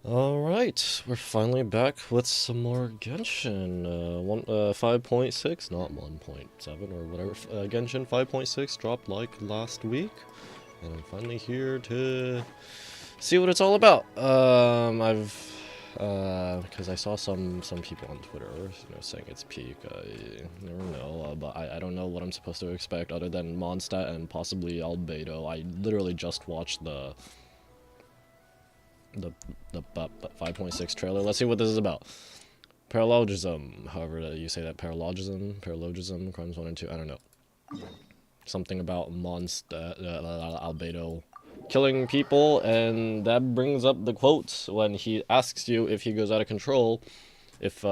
Alright, we're finally back with some more Genshin. 5.6, not 1.7 or whatever. Genshin 5.6 dropped like last week. And I'm finally here to see what it's all about. Because I saw some people on Twitter, saying it's peak. I never know, but I don't know what I'm supposed to expect other than Mondstadt and possibly Albedo. I literally just watched the 5.6 trailer. Let's see what this is about. Paralogism, however you say that. Paralogism, crimes 1 and 2, I don't know. Something about Mondstadt, Albedo killing people, and that brings up the quote when he asks you if he goes out of control, if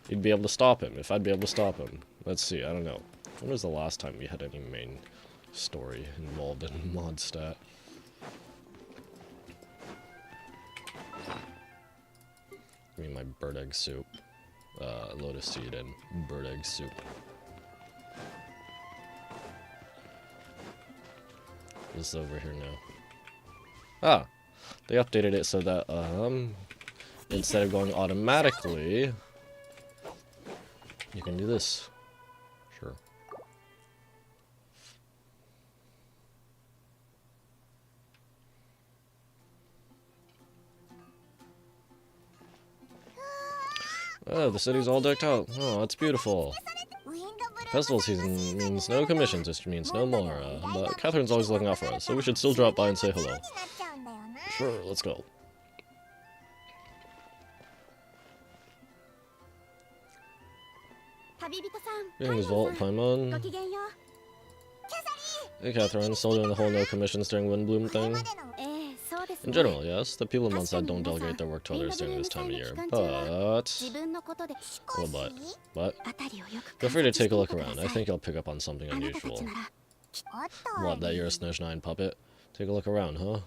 you'd be able to stop him, if I'd be able to stop him. Let's see, I don't know. When was the last time we had any main story involved in Mondstadt? I mean, my bird egg soup. Lotus seed and bird egg soup. This is over here now. Ah! They updated it so that, instead of going automatically, you can do this. Sure. Oh, the city's all decked out. Oh, that's beautiful. Festival season means no commissions, which means no more, but Catherine's always looking out for us, so we should still drop by and say hello. Sure, let's go. Greetings, Vault, Paimon. Hey, Catherine, still doing the whole no commissions during Windbloom thing? In general, yes. The people of Mondstadt don't delegate their work to others during this time of year, but... But? Feel free to take a look around. I think you'll pick up on something unusual. What, that you're a Snitch 9 puppet? Take a look around, huh?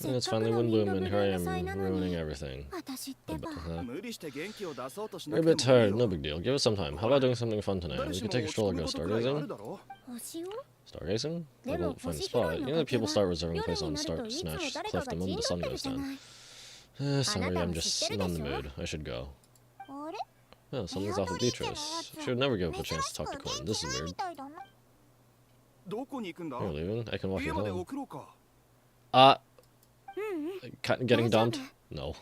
And it's finally Windbloom, and here I am, ruining everything. You're a bit tired, no big deal. Give us some time. How about doing something fun tonight? We could take a stroll or go stargazing? Stargazing? Like, we'll find a spot. You know that people start reserving place on Snatch Cliff the moment the sun goes down. Sorry, I'm just not in the mood. I should go. Oh, something's off with Beatrice. She would never give up a chance to talk to Quinn. This is weird. You're leaving? I can walk you home. Getting dumped? No.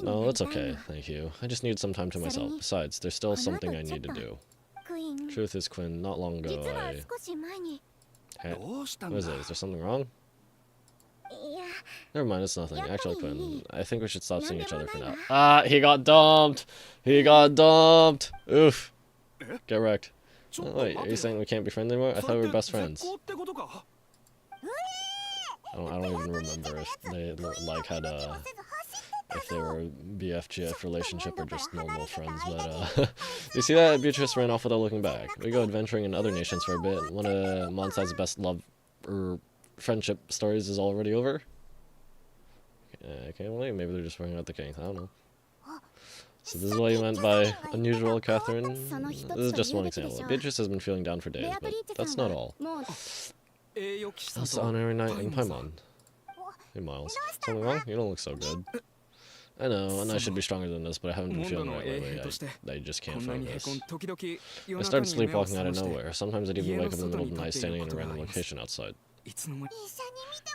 No, it's okay, thank you. I just need some time to myself. Besides, there's still something I need to do. Truth is, Quinn, not long ago Hey, what is it? Is there something wrong? Never mind, it's nothing. Actually, Quinn, I think we should stop seeing each other for now. Ah, he got dumped! He got dumped! Oof. Get wrecked. Oh, wait, are you saying we can't be friends anymore? I thought we were best friends. I don't even remember if they had if they were BFGF relationship or just normal friends, but you see that? Beatrice ran off without looking back. We go adventuring in other nations for a bit. One of Mondstadt's best love or friendship stories is already over. I can't believe maybe they're just bringing out the king. I don't know. So this is what you meant by unusual, Catherine? This is just one example. Beatrice has been feeling down for days, but that's not all. That's the honorary night in Paimon. Hey, Miles. Something wrong? You don't look so good. I know, and I should be stronger than this, but I haven't been feeling right lately. I just can't focus. I started sleepwalking out of nowhere. Sometimes I'd even wake up in the middle of the night standing in a random location outside. You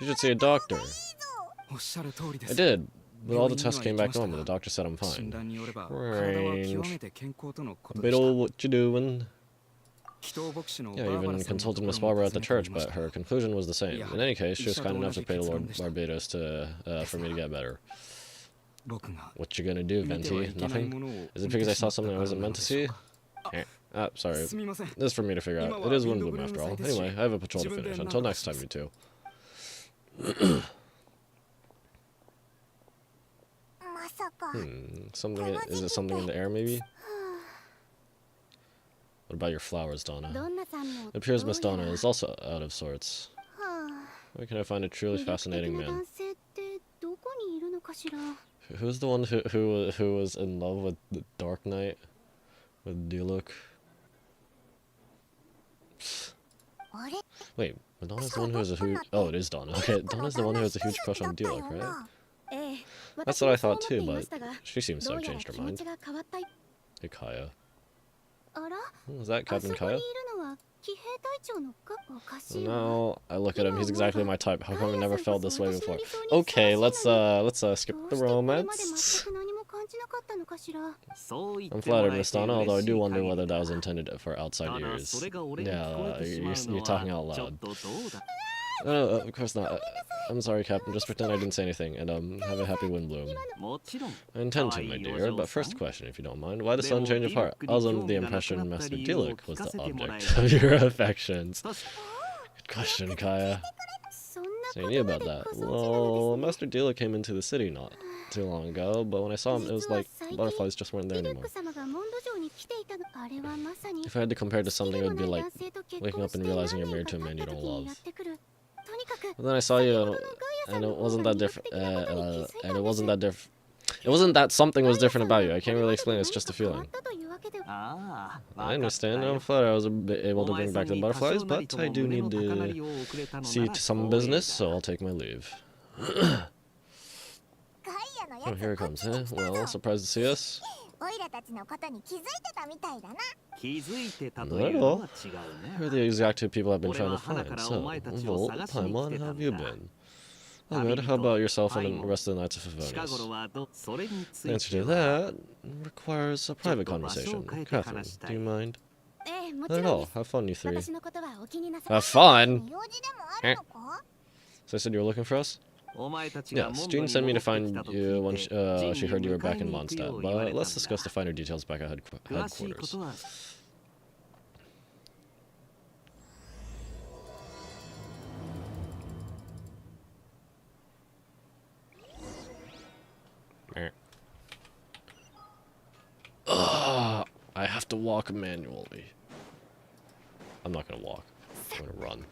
should see a doctor. I did, but all the tests came back normal. The doctor said I'm fine. Strange. Biddle, what you doing? Yeah, I even consulted Miss Barbara at the church, but her conclusion was the same. In any case, she was kind enough to pay to Lord Barbados for me to get better. What you gonna do, Venti? Nothing? Is it because I saw something I wasn't meant to see? Sorry. This is for me to figure out. It is Windbloom after all. Anyway, I have a patrol to finish. Until next time, you two. Is it something in the air, maybe? What about your flowers, Donna? It appears Miss Donna is also out of sorts. Where can I find a truly fascinating man? Who's the one who was in love with the Dark Knight? With Diluc? Wait, Madonna's the one who has a huge... Oh, it is Donna. Okay, Donna's the one who has a huge crush on Diluc, right? That's what I thought too, but she seems to have changed her mind. Hey, Kaya. Is that Captain Kaya? No, I look at him. He's exactly my type. How come I never felt this way before? Okay, let's skip the romance. I'm flattered, Miss Donna, although I do wonder whether that was intended for outside ears. Yeah, you're talking out loud. No, of course not. I'm sorry, Captain. Just pretend I didn't say anything, and have a happy Windbloom. I intend to, my dear. But first question, if you don't mind, why the sudden change of heart? I was under the impression Master Diluc was the object of your affections. Good question, Kaya. So you knew about that. Well, Master Diluc came into the city not too long ago, but when I saw him, it was like butterflies just weren't there anymore. If I had to compare it to something, it would be like waking up and realizing you're married to a man you don't love. But then I saw you, and it wasn't that different. It wasn't that something was different about you. I can't really explain. It's just a feeling. I understand. I'm flattered I was able to bring back the butterflies, but I do need to see to some business, so I'll take my leave. Oh, here it comes, huh? Well, surprised to see us? Not at all. You're the exact two people I've been trying to find, so, Volt, Paimon, how have you been? Oh, good. How about yourself and the rest of the Knights of Favonius? The answer to that requires a private conversation. Catherine, do you mind? Not at all. Have fun, you three. Have fun? So I said you were looking for us? Yes, Jean sent me to find you when she heard you were back in Mondstadt, but let's discuss the finer details back at headquarters. Ugh, I have to walk manually. I'm not gonna walk. I'm gonna run.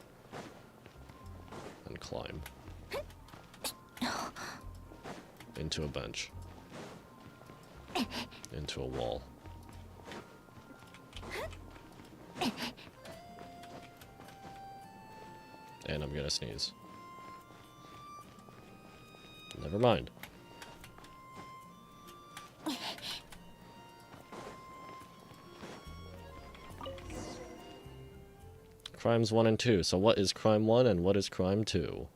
And climb. Into a bench. Into a wall. And I'm gonna sneeze. Never mind. Crimes 1 and 2. So what is crime 1 and what is crime 2?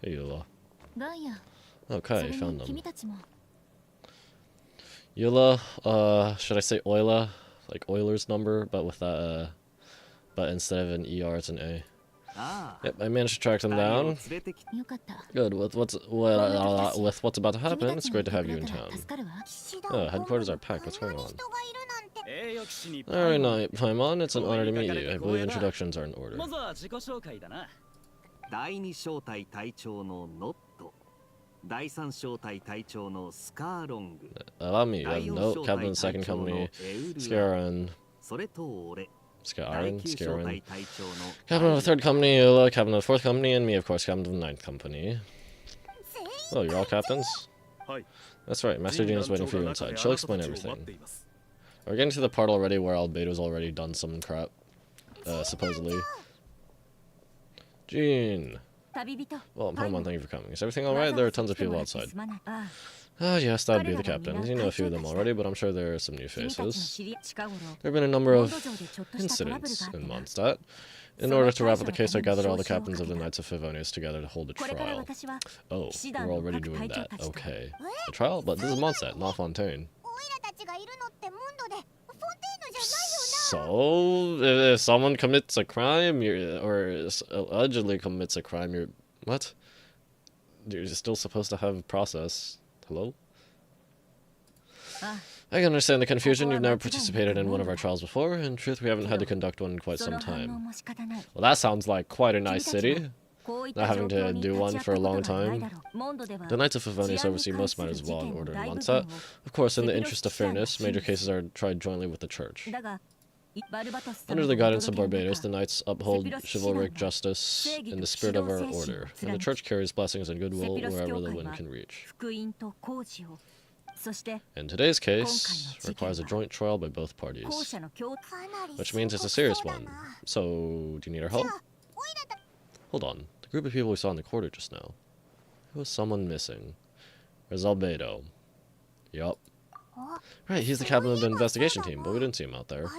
Hey, Eula. Okay, found them. Eula, should I say Euler? Like Euler's number, but with that, but instead of an ER, it's an A. Yep, I managed to track them down. Good. With what's about to happen, it's great to have you in town. Oh, headquarters are packed. What's going on? Alright, now, Paimon, it's an honor to meet you. I believe introductions are in order. Allow me, you have Note, Captain of the Second Company, Scaran, Captain of the Third Company, Eula, Captain of the Fourth Company, and me, of course, Captain of the Ninth Company. Oh, you're all captains? That's right, Master Jean is waiting for you inside. She'll explain everything. We're getting to the part already where Albedo's already done some crap, supposedly. Jean! Well, Paimon, thank you for coming. Is everything alright? There are tons of people outside. Ah, yes, that would be the captains. You know a few of them already, but I'm sure there are some new faces. There have been a number of incidents in Mondstadt. In order to wrap up the case, I gathered all the captains of the Knights of Favonius together to hold a trial. Oh, we're already doing that. Okay. A trial? But this is Mondstadt, not Fontaine. So, if someone commits a crime, or allegedly commits a crime, you're... What? You're still supposed to have a process. Hello? I can understand the confusion. You've never participated in one of our trials before. In truth, we haven't had to conduct one in quite some time. Well, that sounds like quite a nice city. Not having to do one for a long time. The Knights of Favonius oversee most matters of law and order in Mondstadt. Of course, in the interest of fairness, major cases are tried jointly with the Church. Under the guidance of Barbados, the Knights uphold chivalric justice in the spirit of our order, and the Church carries blessings and goodwill wherever the wind can reach. In today's case, requires a joint trial by both parties, which means it's a serious one. So, do you need our help? Hold on, the group of people we saw in the corridor just now. There was someone missing. There's Albedo. Yup. Right, he's the captain of the investigation team, but we didn't see him out there.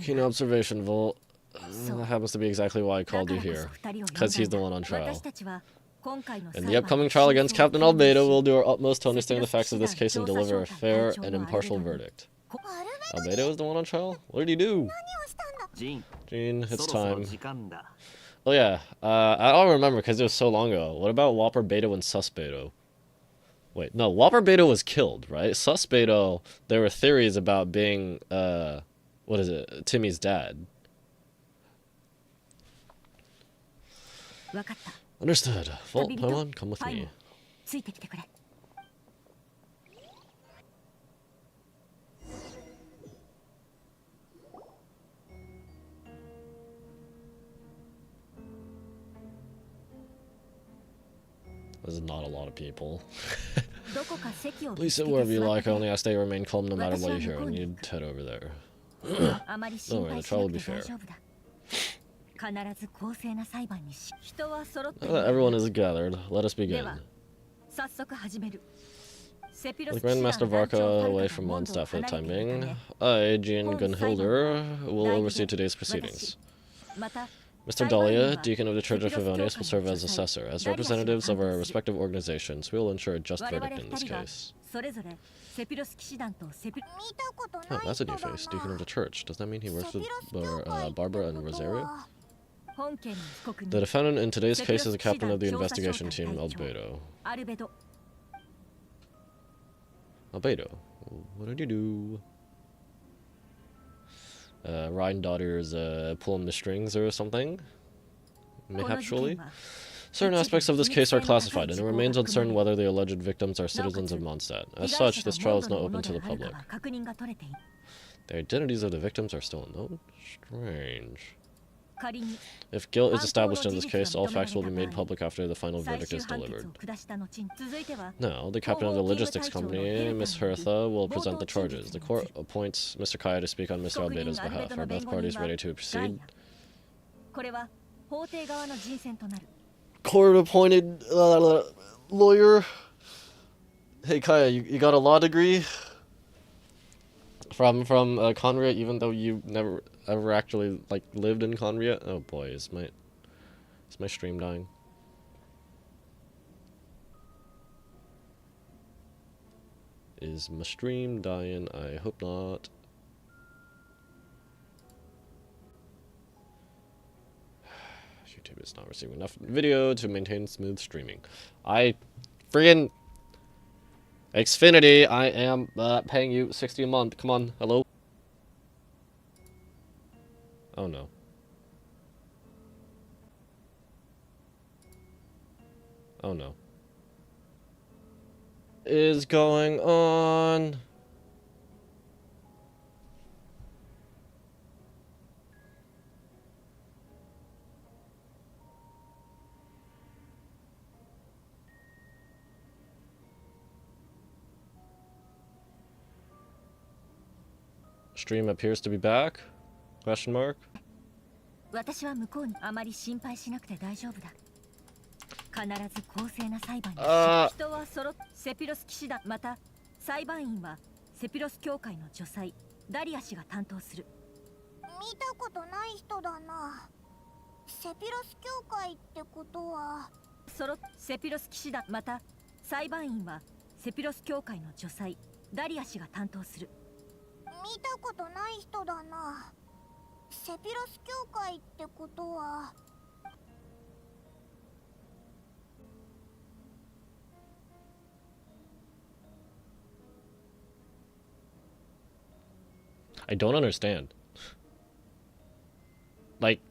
Keen observation, Volt. That happens to be exactly why I called you here. Because he's the one on trial. In the upcoming trial against Captain Albedo, we'll do our utmost to understand the facts of this case and deliver a fair and impartial verdict. Albedo is the one on trial? What did he do? Gene, it's time. Oh yeah, I don't remember because it was so long ago. What about Whopper Beto and Sus Beto? Wait, no, Whopper Beto was killed, right? Sus Beto, there were theories about being, what is it, Timmy's dad. Understood. Volt, Paimon, come with me. There's not a lot of people. Please sit wherever you like. I only ask that you remain calm no matter what you hear. I need to head over there. Don't worry, the trial will be fair. Now that everyone is gathered, let us begin. With Grandmaster Varka away from Mondstadt for the time being, I, Jean Gunhilder, will oversee today's proceedings. Mr. Dahlia, Deacon of the Church of Favonius, will serve as assessor. As representatives of our respective organizations, we will ensure a just verdict in this case. Oh, that's a new face. Deacon of the Church. Does that mean he works with Barbara and Rosario? The defendant in today's case is the captain of the investigation team, Albedo. Albedo, what did you do? Ryan daughters pulling the strings or something? Mayhapsually? Certain aspects of this case are classified, and it remains uncertain whether the alleged victims are citizens of Mondstadt. As such, this trial is not open to the public. The identities of the victims are still unknown? Strange. If guilt is established in this case, all facts will be made public after the final verdict is delivered. Now, the captain of the logistics company, Miss Hertha, will present the charges. The court appoints Mr. Kaya to speak on Mr. Albedo's behalf. Are both parties ready to proceed? Court-appointed lawyer. Hey Kaya, you got a law degree? From Conria, even though you never ever actually like lived in Conria? Oh boy, is my stream dying? Is my stream dying? I hope not. YouTube is not receiving enough video to maintain smooth streaming. Friggin' Xfinity, I am paying you $60 a month. Come on, hello? Oh no. Oh no. Is going on? Stream appears to be back? Question mark? What the I don't understand. Like,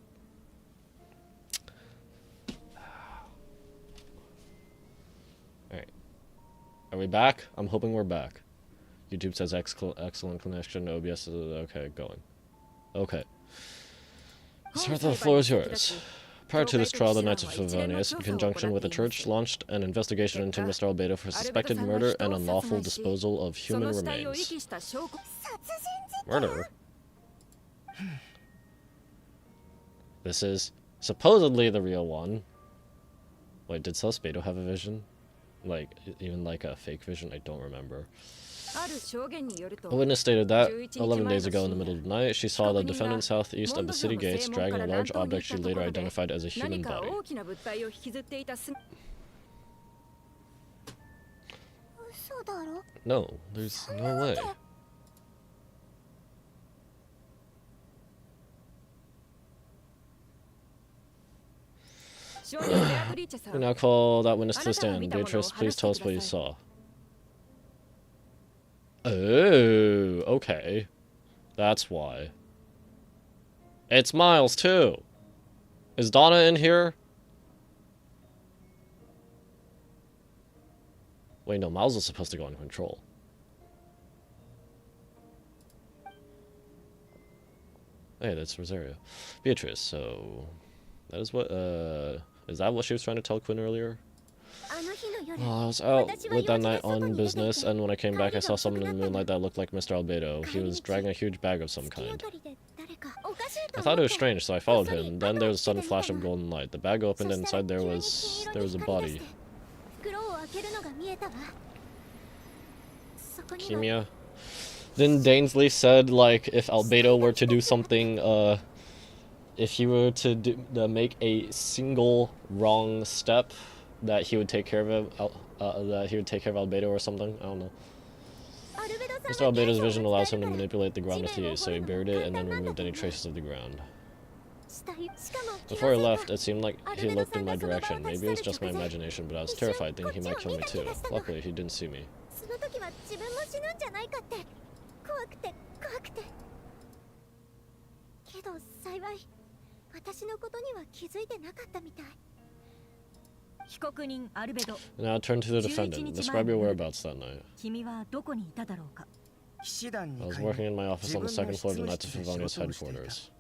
alright. Are we back? I'm hoping we're back. YouTube says excellent connection. OBS is okay, going. Okay. Sir, the floor is yours. Prior to this trial, the Knights of Favonius, in conjunction with the church, launched an investigation into Mr. Albedo for suspected murder and unlawful disposal of human remains. Murder? This is supposedly the real one. Wait, did Albedo have a vision? Like, even like a fake vision? I don't remember. A witness stated that 11 days ago in the middle of the night, she saw the defendant southeast of the city gates dragging a large object she later identified as a human body. No, there's no way. We now call that witness to the stand. Beatrice, please tell us what you saw. Oh, okay. That's why. It's Miles, too. Is Donna in here? Wait, no, Miles is supposed to go on control. Hey, that's Rosario. Beatrice, so... That is what, is that what she was trying to tell Quinn earlier? Oh, I was out with that night on business, and when I came back I saw someone in the moonlight that looked like Mr. Albedo. He was dragging a huge bag of some kind. I thought it was strange, so I followed him. Then there was a sudden flash of golden light. The bag opened, and inside there was a body. Kimia? Then Dainsley said, like, if Albedo were to do something, if he were to make a single wrong step, that he would take care of him, that he would take care of Albedo or something. I don't know. Mr. Albedo's vision allows him to manipulate the ground with ease, so he buried it and then removed any traces of the ground. Before he left, it seemed like he looked in my direction. Maybe it was just my imagination, but I was terrified, thinking he might kill me too. Luckily, he didn't see me. Now turn to the defendant. Describe your whereabouts that night. I was working in my office on the second floor of the Knights of Favonius headquarters.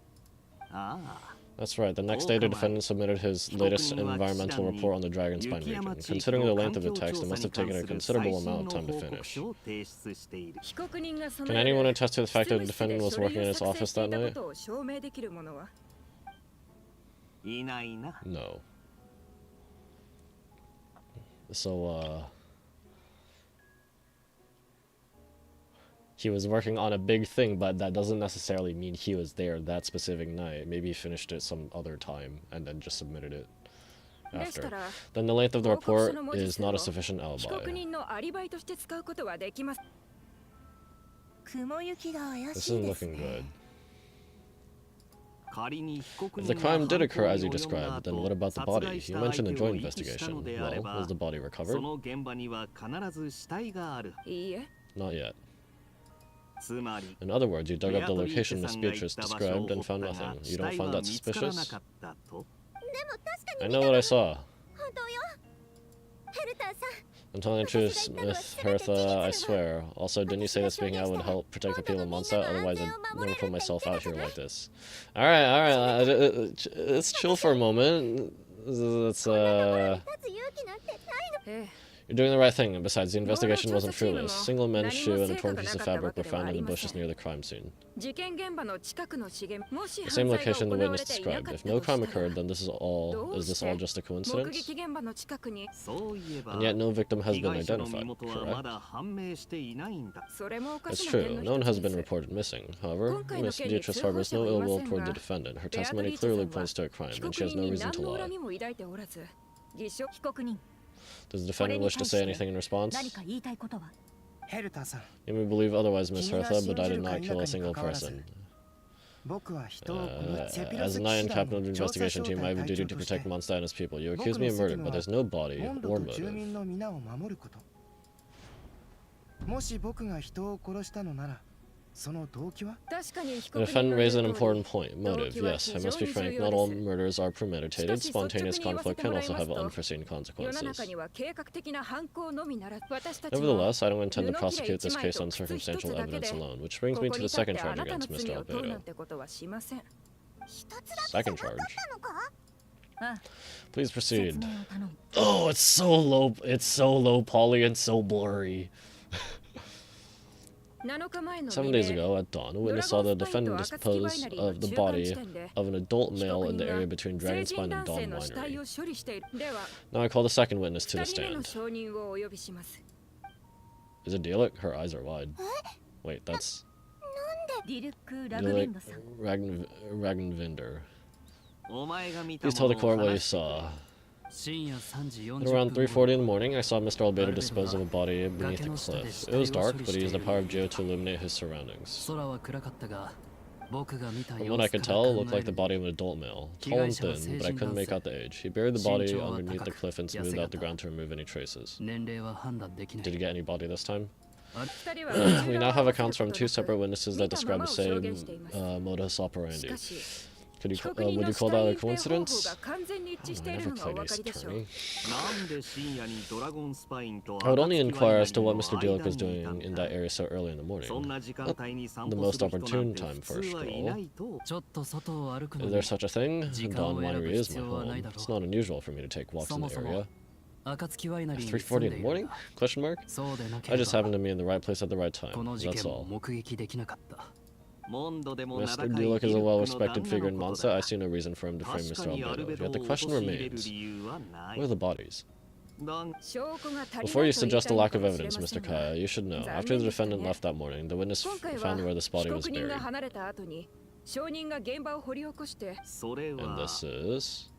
That's right. The next day, the defendant submitted his latest environmental report on the Dragon Spine region. Considering the length of the text, it must have taken a considerable amount of time to finish. Can anyone attest to the fact that the defendant was working in his office that night? No. So, he was working on a big thing, but that doesn't necessarily mean he was there that specific night. Maybe he finished it some other time and then just submitted it after. Then the length of the report is not a sufficient alibi. This isn't looking good. If the crime did occur as you described, then what about the body? You mentioned the joint investigation. Well, was the body recovered? Not yet. In other words, you dug up the location Miss Beatrice described and found nothing. You don't find that suspicious? I know what I saw. I'm telling the truth, Miss Hertha, I swear. Also, didn't you say that speaking out would help protect the people of Mondstadt? Otherwise, I'd never put myself out here like this. Alright, let's chill for a moment. Let's, You're doing the right thing, and besides, the investigation wasn't fruitless. Single men's shoe and a torn piece of fabric were found in the bushes near the crime scene. The same location the witness described. If no crime occurred, then is this all just a coincidence? And yet no victim has been identified, correct? That's true, no one has been reported missing. However, Miss Beatrice harbors no ill will toward the defendant. Her testimony clearly points to a crime, and she has no reason to lie. Does the defendant wish to say anything in response? You may believe otherwise, Miss Hertha, but I did not kill a single person. As a knight and captain of the investigation team, I have a duty to protect Mondstadt and his people. You accuse me of murder, but there's no body or motive. The defendant raised an important point. Motive. Yes, I must be frank, not all murders are premeditated. Spontaneous conflict can also have unforeseen consequences. Nevertheless, I don't intend to prosecute this case on circumstantial evidence alone, which brings me to the second charge against Mr. Albedo. Second charge? Please proceed. Oh, it's so low poly and so blurry. 7 days ago, at dawn, a witness saw the defendant dispose of the body of an adult male in the area between Dragonspine and Dawn Winery. Now I call the second witness to the stand. Is it Dielek? Her eyes are wide. Wait, that's... Dielek Ragnvinder. Please tell the court what you saw. At around 3:40 in the morning, I saw Mr. Albedo dispose of a body beneath the cliff. It was dark, but he used the power of Geo to illuminate his surroundings. From what I could tell, it looked like the body of an adult male. Tall and thin, but I couldn't make out the age. He buried the body underneath the cliff and smoothed out the ground to remove any traces. Did he get any body this time? We now have accounts from 2 separate witnesses that describe the same modus operandi. Would you call that a coincidence? I never played Ace Attorney. I would only inquire as to what Mr. Dielek was doing in that area so early in the morning. Not the most opportune time for a stroll. Is there such a thing? Dawn Winery is my home. It's not unusual for me to take walks in the area. At 3:40 in the morning? Question mark? I just happened to be in the right place at the right time. That's all. Mr. Dielek is a well-respected figure in Monza. I see no reason for him to frame Mr. Albedo. Yet the question remains, where are the bodies? Before you suggest a lack of evidence, Mr. Kaya, you should know, after the defendant left that morning, the witness found where this body was buried. And this is...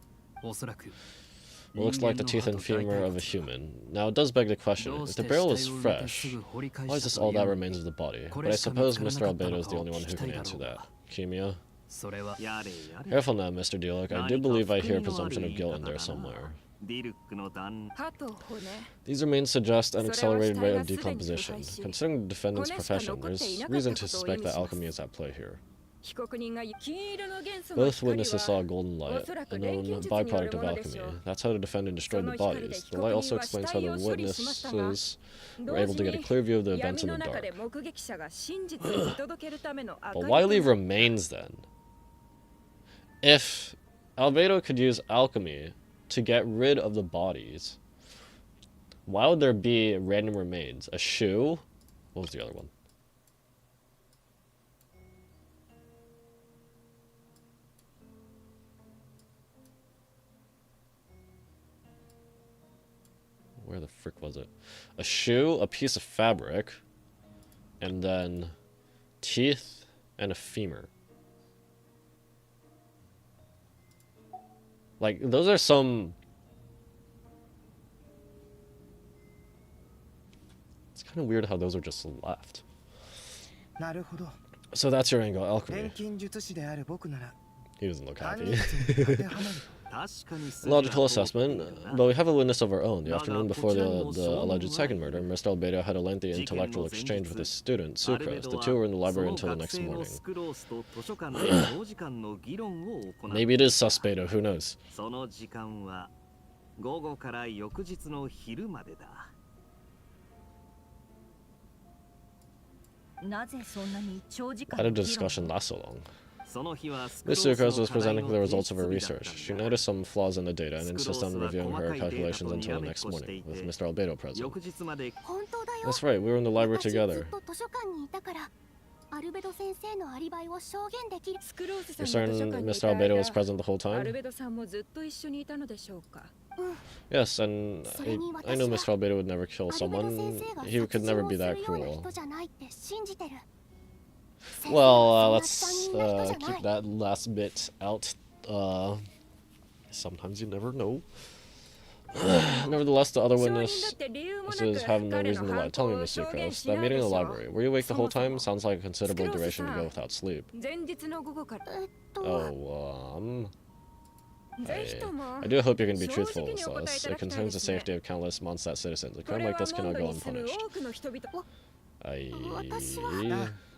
It looks like the teeth and femur of a human. Now, it does beg the question, if the burial is fresh, why is this all that remains of the body? But I suppose Mr. Albedo is the only one who can answer that. Kimia? Careful now, Mr. Dielek. I do believe I hear a presumption of guilt in there somewhere. These remains suggest an accelerated rate of decomposition. Considering the defendant's profession, there's reason to suspect that alchemy is at play here. Both witnesses saw a golden light, a known byproduct of alchemy. That's how the defendant destroyed the bodies. The light also explains how the witnesses were able to get a clear view of the events in the dark. But why leave remains then? If Albedo could use alchemy to get rid of the bodies, why would there be random remains? A shoe? What was the other one? Where the frick was it? A shoe, a piece of fabric, and then teeth and a femur. Like, those are some... It's kind of weird how those are just left. So that's your angle, alchemy. He doesn't look happy. Logical assessment, but we have a witness of our own. The afternoon before the alleged second murder, Mr. Albedo had a lengthy intellectual exchange with his student, Sucrose. The two were in the library until the next morning. Maybe it is Suspedo, who knows? Why did the discussion last so long? Ms. Sucrose was presenting the results of her research. She noticed some flaws in the data and insisted on reviewing her calculations until the next morning, with Mr. Albedo present. That's right, we were in the library together. You're certain Mr. Albedo was present the whole time? Yes, and I know Mr. Albedo would never kill someone. He could never be that cruel. Well, let's keep that last bit out. Sometimes you never know. Nevertheless, the other witnesses have no reason to lie. Tell me, Miss Sucrose, that meeting in the library, were you awake the whole time? Sounds like a considerable duration to go without sleep. Oh, I do hope you can be truthful with us. It concerns the safety of countless Mondstadt citizens. A crime like this cannot go unpunished.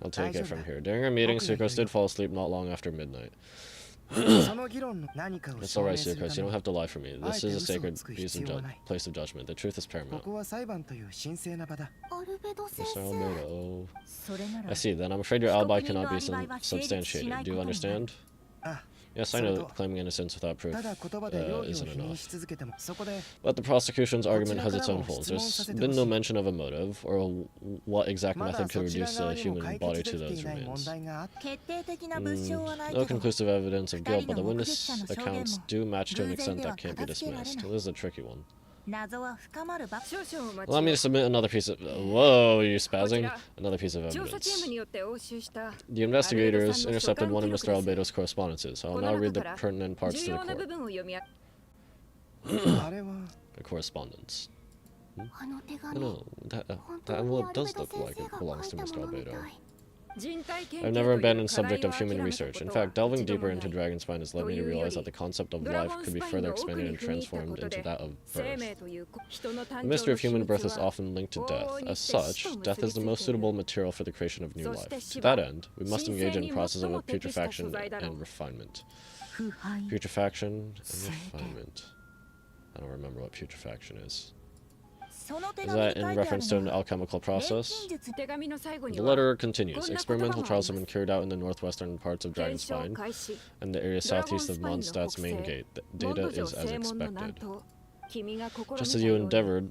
I'll take it from here. During our meeting, Sucrose did fall asleep not long after midnight. It's alright, Sucrose, you don't have to lie for me. This is a sacred place of judgment. The truth is paramount. Mr. Albedo. I see, then I'm afraid your alibi cannot be substantiated. Do you understand? Yes, I know that claiming innocence without proof isn't enough. But the prosecution's argument has its own holes. There's been no mention of a motive, or what exact method could reduce a human body to those remains. No conclusive evidence of guilt, but the witness accounts do match to an extent that can't be dismissed. This is a tricky one. Allow me to submit another piece of... Whoa, are you spazzing? Another piece of evidence. The investigators intercepted one of Mr. Albedo's correspondences. I'll now read the pertinent parts to the court. The correspondence. No, that envelope does look like it belongs to Mr. Albedo. I've never abandoned the subject of human research. In fact, delving deeper into Dragon Spine has led me to realize that the concept of life could be further expanded and transformed into that of birth. The mystery of human birth is often linked to death. As such, death is the most suitable material for the creation of new life. To that end, we must engage in the process of putrefaction and refinement. Putrefaction and refinement. I don't remember what putrefaction is. Is that in reference to an alchemical process? The letter continues. Experimental trials have been carried out in the northwestern parts of Dragon Spine and the area southeast of Mondstadt's main gate. The data is as expected. Just as you endeavored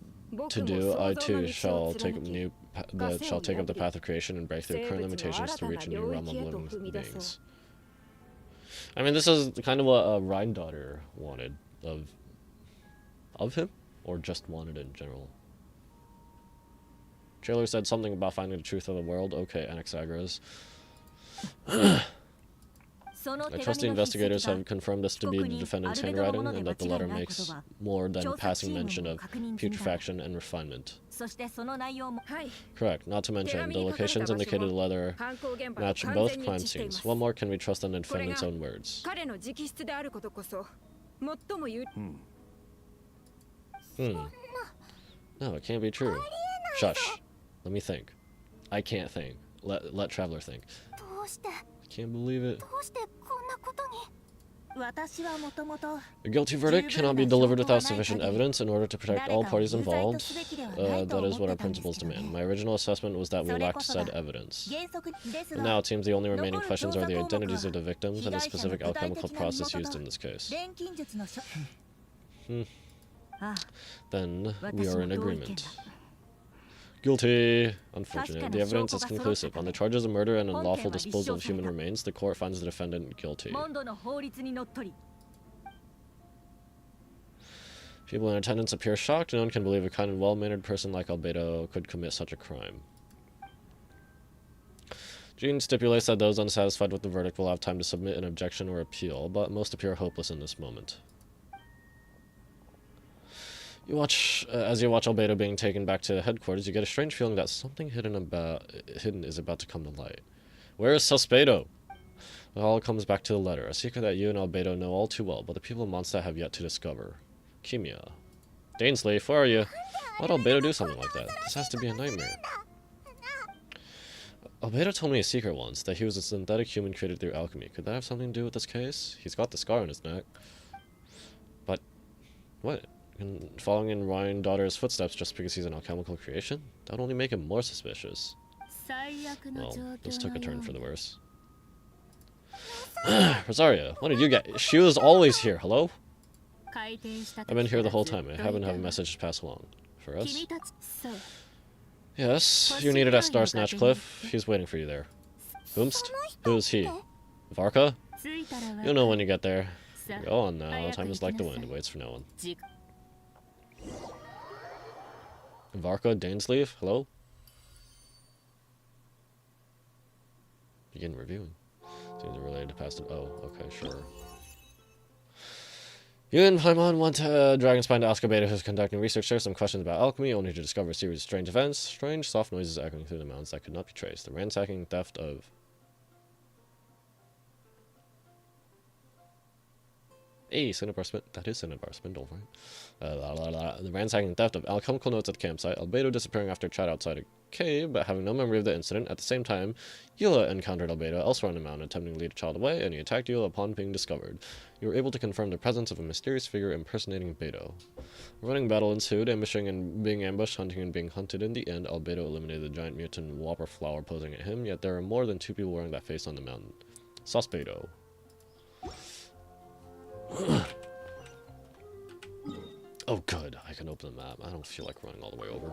to do, I too shall take up the path of creation and break through current limitations to reach a new realm of living beings. I mean, this is kind of what a Rhine daughter wanted of him, or just wanted in general. Trailer said something about finding the truth of the world. Okay, Anaxagoras. I trust the investigators have confirmed this to be the defendant's handwriting, and that the letter makes more than passing mention of putrefaction and refinement. Correct, not to mention, the locations indicated in the letter match both crime scenes. What more can we trust than the defendant's own words? No, it can't be true. Shush. Let me think. I can't think. Let Traveler think. I can't believe it. A guilty verdict cannot be delivered without sufficient evidence in order to protect all parties involved. That is what our principles demand. My original assessment was that we lacked said evidence. But now it seems the only remaining questions are the identities of the victims and the specific alchemical process used in this case. Then we are in agreement. Guilty. Unfortunate. The evidence is conclusive. On the charges of murder and unlawful disposal of human remains, the court finds the defendant guilty. People in attendance appear shocked. No one can believe a kind and well-mannered person like Albedo could commit such a crime. Jean stipulates that those unsatisfied with the verdict will have time to submit an objection or appeal, but most appear hopeless in this moment. As you watch Albedo being taken back to headquarters, you get a strange feeling that something hidden is about to come to light. Where is Suspedo? It all comes back to the letter, a secret that you and Albedo know all too well, but the people of Mondstadt have yet to discover. Kimia. Dainsleif, where are you? Why'd Albedo do something like that? This has to be a nightmare. Albedo told me a secret once, that he was a synthetic human created through alchemy. Could that have something to do with this case? He's got the scar on his neck. But, what? And following in Ryan Daughter's footsteps just because he's an alchemical creation? That would only make him more suspicious. Well, this took a turn for the worse. Rosaria, what did you get? She was always here, hello? I've been here the whole time. I haven't had a message to pass along. For us? Yes, you needed at Star Snatch Cliff. He's waiting for you there. Whomst? Who's he? Varka? You'll know when you get there. Go on now, time is like the wind, it waits for no one. Varka, Dainsleif, hello? Begin reviewing. Seems related to past... Oh, okay, sure. You and Paimon went to Dragon Spine to ask Albedo, who's conducting research there, some questions about alchemy, only to discover a series of strange events. Strange, soft noises echoing through the mountains that could not be traced. The ransacking theft of... Hey, Cinnabar Spindle. That is Cinnabar Spindle, right? The ransacking theft of alchemical notes at the campsite. Albedo disappearing after a chat outside a cave, but having no memory of the incident. At the same time, Eula encountered Albedo elsewhere on the mountain, attempting to lead a child away, and he attacked Eula upon being discovered. You were able to confirm the presence of a mysterious figure impersonating Albedo. A running battle ensued, ambushing and being ambushed, hunting and being hunted. In the end, Albedo eliminated the giant mutant whopper flower posing at him, yet there are more than 2 people wearing that face on the mountain. Suspedo. Oh, good. I can open the map. I don't feel like running all the way over.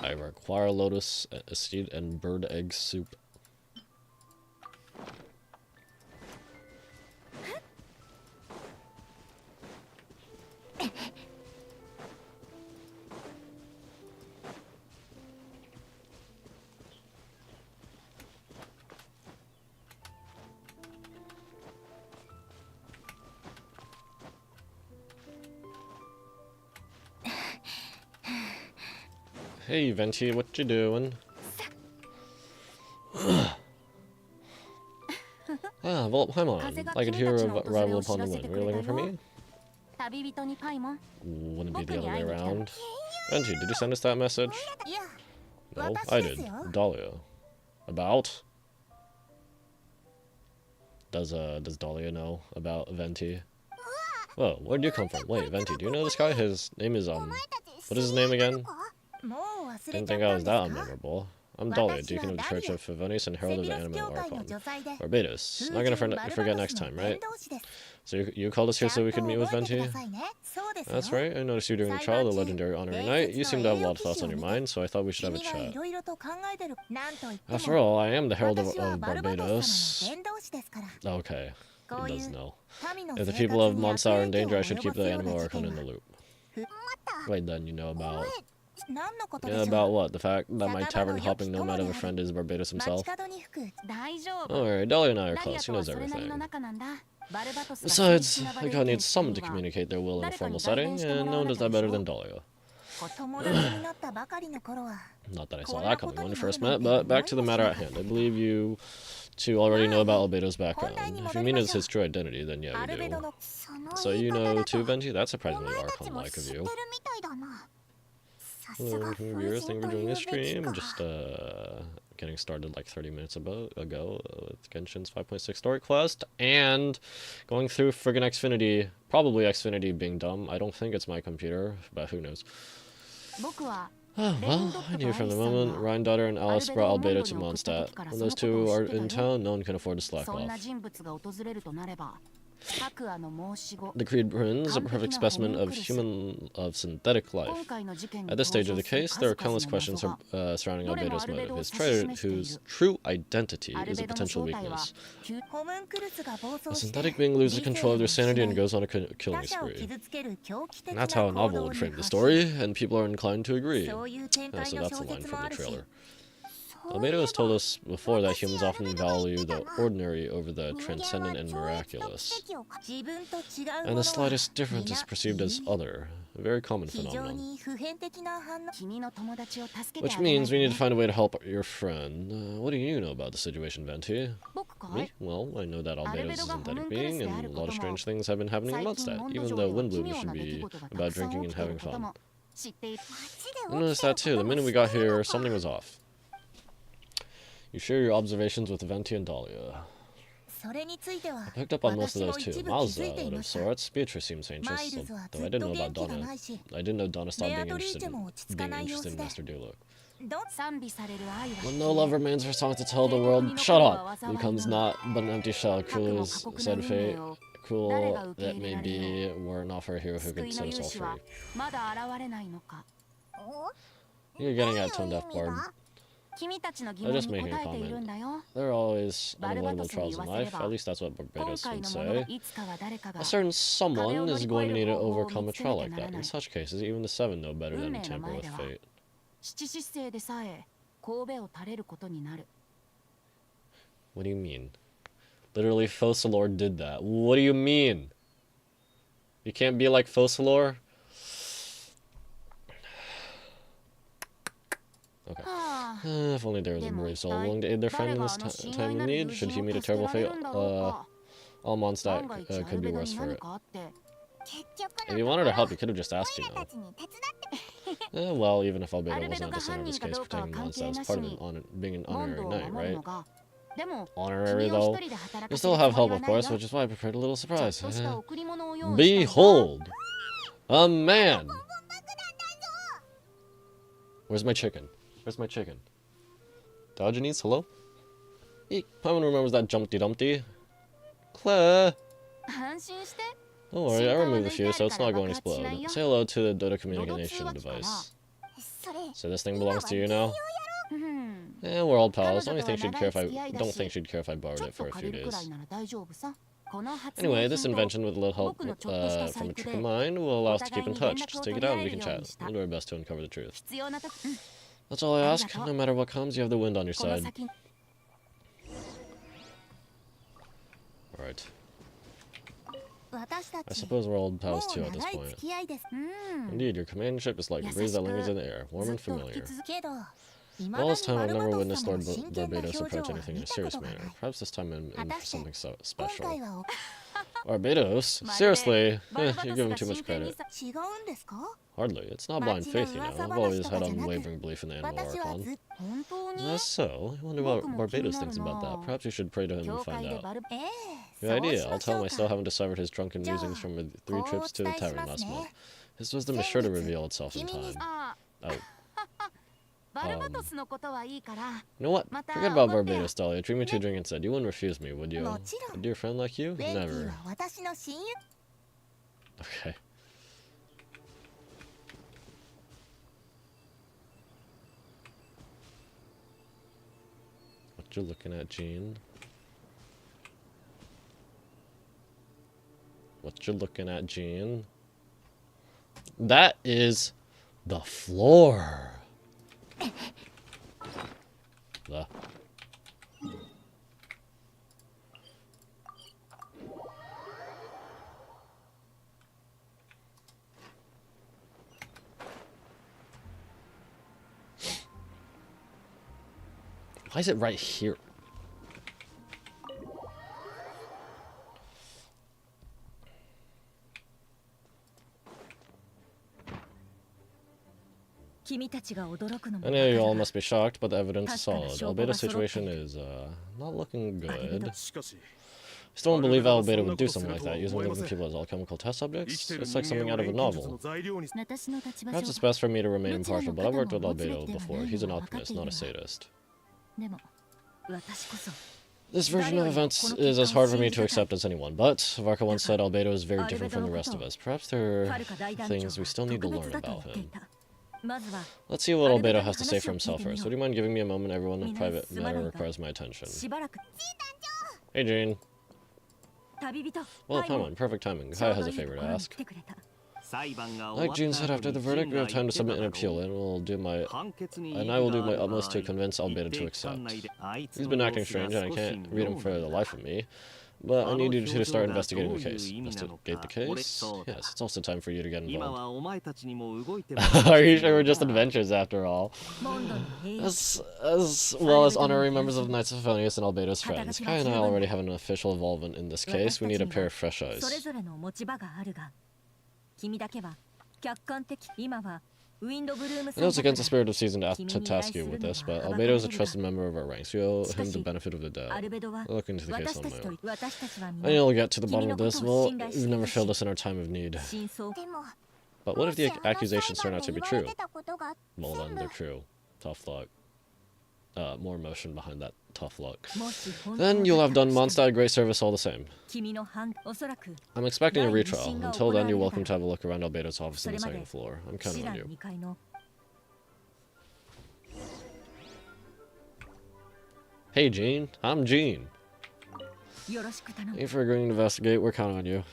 I require lotus, a seed, and bird egg soup. Hey, Venti, what you doing? Ah, well, come on. I could hear a arrival upon the wind. Were you looking for me? Wouldn't it be the other way around? Venti, did you send us that message? No, I did. Dahlia. About? Does Dahlia know about Venti? Whoa, where'd you come from? Wait, Venti, do you know this guy? His name is, what is his name again? Didn't think I was that unmemorable. I'm Dahlia, Deacon of the Church of Favonius and Herald of the Anime Archon. Barbados. Not gonna forget next time, right? So you called us here so we could meet with Venti? That's right, I noticed you during the trial, the legendary honorary night. You seem to have a lot of thoughts on your mind, so I thought we should have a chat. After all, I am the Herald of Barbados. Okay, he does know. If the people of Monsa are in danger, I should keep the Anime Archon in the loop. Wait, then you know about... Yeah, about what? The fact that my tavern-hopping nomad of a friend is Barbados himself? Alright, Dahlia and I are close, he knows everything. Besides, the god needs someone to communicate their will in a formal setting, and no one does that better than Dahlia. Not that I saw that coming when we first met, but back to the matter at hand. I believe you two already know about Albedo's background. If you mean it's his true identity, then yeah, we do. So you know too, Venti? That's surprisingly Archon-like of you. Hello, viewers, thank you for joining the stream. Just getting started like 30 minutes ago with Genshin's 5.6 story quest, and going through friggin' Xfinity. Probably Xfinity being dumb. I don't think it's my computer, but who knows. Well, I knew from the moment Ryan Daughter and Alice brought Albedo to Mondstadt. When those two are in town, no one can afford to slack off. The Creed Prince, a perfect specimen of synthetic life. At this stage of the case, there are countless questions surrounding Albedo's motive. Whose true identity is a potential weakness. A synthetic being loses control of their sanity and goes on a killing spree. And that's how a novel would frame the story, and people are inclined to agree. So that's a line from the trailer. Albedo has told us before that humans often value the ordinary over the transcendent and miraculous. And the slightest difference is perceived as other, a very common phenomenon. Which means we need to find a way to help your friend. What do you know about the situation, Venti? Me? Well, I know that Albedo is a synthetic being, and a lot of strange things have been happening in Mondstadt, even though Windbloom should be about drinking and having fun. I noticed that too. The minute we got here, something was off. You share your observations with Venti and Dahlia. I picked up on most of those too. Miles out of sorts. Beatrice seems anxious, though I didn't know about Donna. I didn't know Donna stopped being interested in Mr. Duloc. When no love remains for song to tell the world, shut up! Becomes not but an empty shell, cruel is said fate. Cruel that may be, were not for a hero who could set us all free. You're getting at tone deaf, Bard. I'm just making a comment. There are always unavoidable trials in life, at least that's what Barbados would say. A certain someone is going to need to overcome a trial like that. In such cases, even the Seven know better than to tamper with fate. What do you mean? Literally, Focalor did that. What do you mean? You can't be like Focalor? Okay. If only there was a brave soul willing to aid their friend in this time of need. Should he meet a terrible fate, all Mondstadt could be worse for it. If you wanted to help, you could have just asked, you know. Well, even if Albedo wasn't at the center of this case, protecting Mondstadt is part of being an honorary knight, right? Honorary, though. You still have help, of course, which is why I prepared a little surprise. Behold! A man! Where's my chicken? Where's my chicken? Diogenes, hello? Eek, Paimon remembers that Jumpty Dumpty. Claire! Don't worry, I removed the fuse, so it's not going to explode. Say hello to the Dota communication device. So this thing belongs to you now? Eh, we're old pals. Don't think she'd care if I borrowed it for a few days. Anyway, this invention with a little help from a trick of mine will allow us to keep in touch. Just take it out and we can chat. We'll do our best to uncover the truth. That's all I ask. No matter what comes, you have the wind on your side. Alright. I suppose we're old pals too at this point. Indeed, your companionship is like a breeze that lingers in the air, warm and familiar. All this time I've never witnessed Lord Barbados approach anything in a serious manner. Perhaps this time in for something so special. Barbados? Seriously? You're giving too much credit. Hardly. It's not blind faith, you know. I've always had unwavering belief in the Animal Archon. That's so. I wonder what Barbados thinks about that. Perhaps you should pray to him and find out. Good idea. I'll tell him I still haven't deciphered his drunken musings from 3 trips to the tavern last month. His wisdom is sure to reveal itself in time. Oh. You know what? Forget about Barbados, Dahlia. Treat me to a drink instead. You wouldn't refuse me, would you? A dear friend like you? Never. Okay. What you looking at, Jean? What you looking at, Jean? That is the floor. The. Why is it right here? I know you all must be shocked, but the evidence is solid. Albedo's situation is, not looking good. I still don't believe Albedo would do something like that, using living people as alchemical test subjects. It's like something out of a novel. Perhaps it's best for me to remain impartial, but I've worked with Albedo before. He's an alchemist, not a sadist. This version of events is as hard for me to accept as anyone, but Varka once said Albedo is very different from the rest of us. Perhaps there are things we still need to learn about him. Let's see what Albedo has to say for himself first. Would you mind giving me a moment? Everyone in private matter requires my attention. Hey, Jean. Well, Paimon, perfect timing. Kai has a favor to ask. Like Jean said after the verdict, we have time to submit an appeal, and I will do my utmost to convince Albedo to accept. He's been acting strange, and I can't read him for the life of me. But I need you to start investigating the case. Investigate the case? Yes, it's also time for you to get involved. Are you sure we're just adventurers after all? As well as honorary members of the Knights of Felonius and Albedo's friends, Kai and I already have an official involvement in this case. We need a pair of fresh eyes. I know it's against the spirit of season to task you with this, but Albedo is a trusted member of our ranks. We owe him the benefit of the doubt. I'll look into the case on my own. I know we'll get to the bottom of this. Well, you've never failed us in our time of need. But what if the accusations turn out to be true? Well then, they're true. Tough luck. More emotion behind that tough luck. Then you'll have done Mondstadt a great service all the same. I'm expecting a retrial. Until then, you're welcome to have a look around Albedo's office on the 2nd floor. I'm counting on you. Hey, Jean. I'm Jean. Thank you for agreeing to investigate. We're counting on you.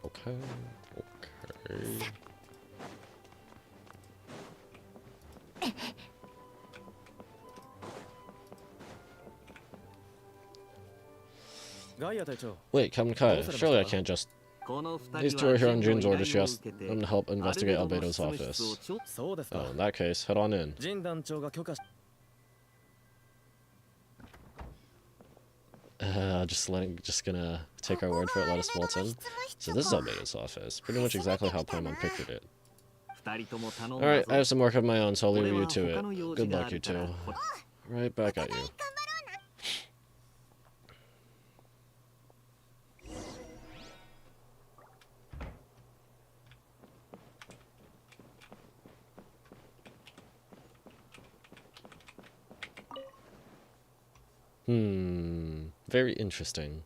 Okay. Wait, Captain Kai, surely I can't just... These two are here on Jin's orders. She asked them to help investigate Albedo's office. Oh, in that case, head on in. Just gonna take our word for it, let us waltz in. So this is Albedo's office. Pretty much exactly how Paimon pictured it. Alright, I have some work of my own, so I'll leave you to it. Good luck, you two. Right back at you. Very interesting.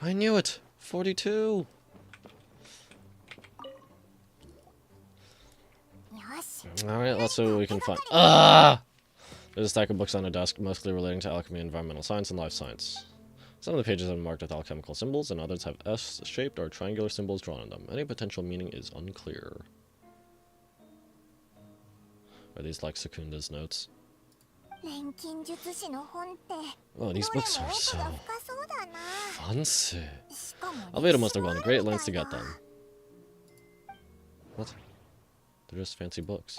I knew it! 42! Alright, let's see what we can find. Ah! There's a stack of books on a desk, mostly relating to alchemy, environmental science, and life science. Some of the pages have been marked with alchemical symbols, and others have S-shaped or triangular symbols drawn on them. Any potential meaning is unclear. Are these like Secunda's notes? Oh, these books are so fancy. Albedo must have gone to great lengths to get them. What? They're just fancy books.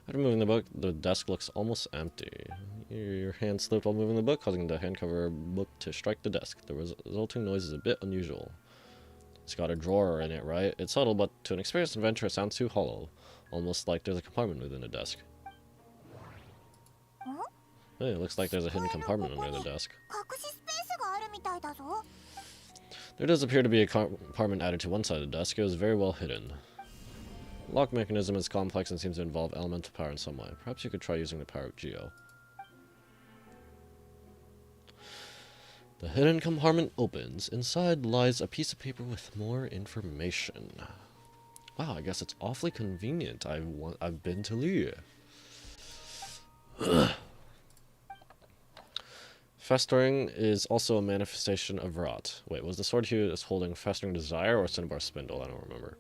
After moving the book, the desk looks almost empty. Your hand slipped while moving the book, causing the hand cover book to strike the desk. The resulting noise is a bit unusual. It's got a drawer in it, right? It's subtle, but to an experienced adventurer, it sounds too hollow. Almost like there's a compartment within the desk. Hey, it looks like there's a hidden compartment under the desk. There does appear to be a compartment added to one side of the desk. It was very well hidden. The lock mechanism is complex and seems to involve elemental power in some way. Perhaps you could try using the power of Geo. The hidden compartment opens. Inside lies a piece of paper with more information. Wow, I guess it's awfully convenient. I've been to Lee. Festering is also a manifestation of rot. Wait, was the sword he was holding Festering Desire or Cinnabar Spindle? I don't remember.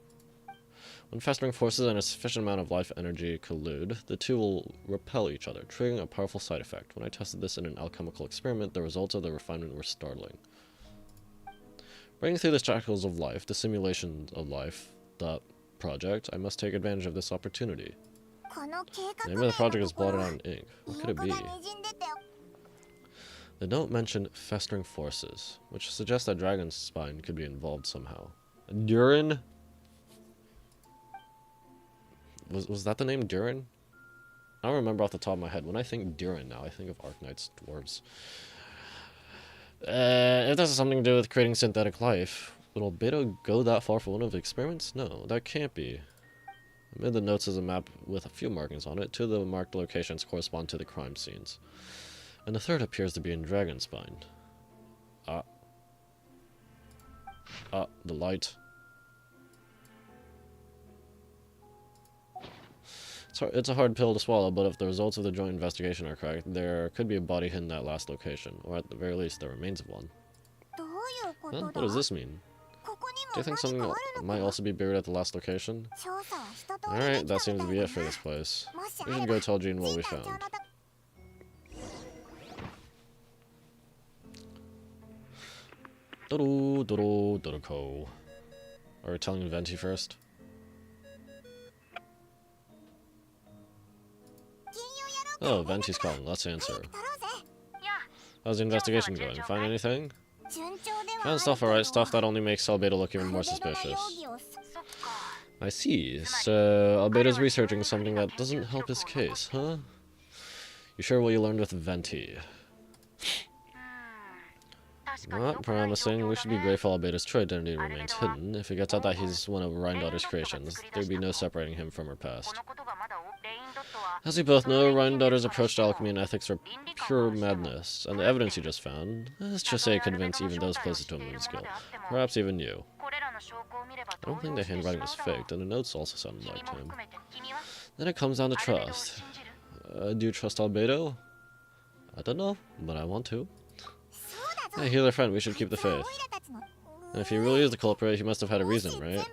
When festering forces and a sufficient amount of life energy collude, the two will repel each other, triggering a powerful side effect. When I tested this in an alchemical experiment, the results of the refinement were startling. Breaking through the shackles of life, the simulation of life, the project, I must take advantage of this opportunity. The name of the project is blotted out in ink. What could it be? The note mentioned festering forces, which suggests that Dragon's Spine could be involved somehow. Durin? Was that the name Durin? I don't remember off the top of my head. When I think Durin now, I think of Arknight's dwarves. If this has something to do with creating synthetic life, would Albedo go that far for one of the experiments? No, that can't be. Amid the notes is a map with a few markings on it. Two of the marked locations correspond to the crime scenes. And the third appears to be in Dragonspine. The light. It's a hard pill to swallow, but if the results of the joint investigation are correct, there could be a body hidden in that last location, or at the very least, the remains of one. Huh? What does this mean? Do you think something might also be buried at the last location? Alright, that seems to be it for this place. We should go tell Jean what we found. Dodo-ko. Are we telling Venti first? Oh, Venti's calling. Let's answer. How's the investigation going? Find anything? Found stuff, alright. Stuff that only makes Albedo look even more suspicious. I see. So, Albedo's researching something that doesn't help his case, huh? You sure what you learned with Venti? Not promising. We should be grateful Albedo's true identity remains hidden. If it gets out that he's one of Rhindaughter's creations, there'd be no separating him from her past. As we both know, Rhindaughter's approach to alchemy and ethics are pure madness, and the evidence you just found, let's just say, convince even those closest to him in skill. Perhaps even you. I don't think the handwriting was faked, and the notes also sounded like him. Then it comes down to trust. Do you trust Albedo? I don't know, but I want to. Hey, healer friend, we should keep the faith. And if he really is the culprit, he must have had a reason, right?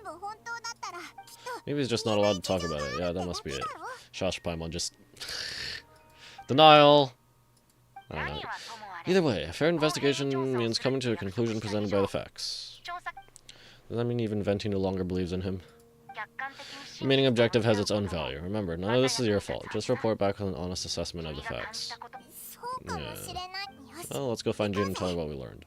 Maybe he's just not allowed to talk about it. Yeah, that must be it. Shash Paimon just... Denial! I don't know. Either way, a fair investigation means coming to a conclusion presented by the facts. Does that mean even Venti no longer believes in him? The remaining objective has its own value. Remember, none of this is your fault. Just report back with an honest assessment of the facts. Yeah. Well, let's go find Jean and tell her what we learned.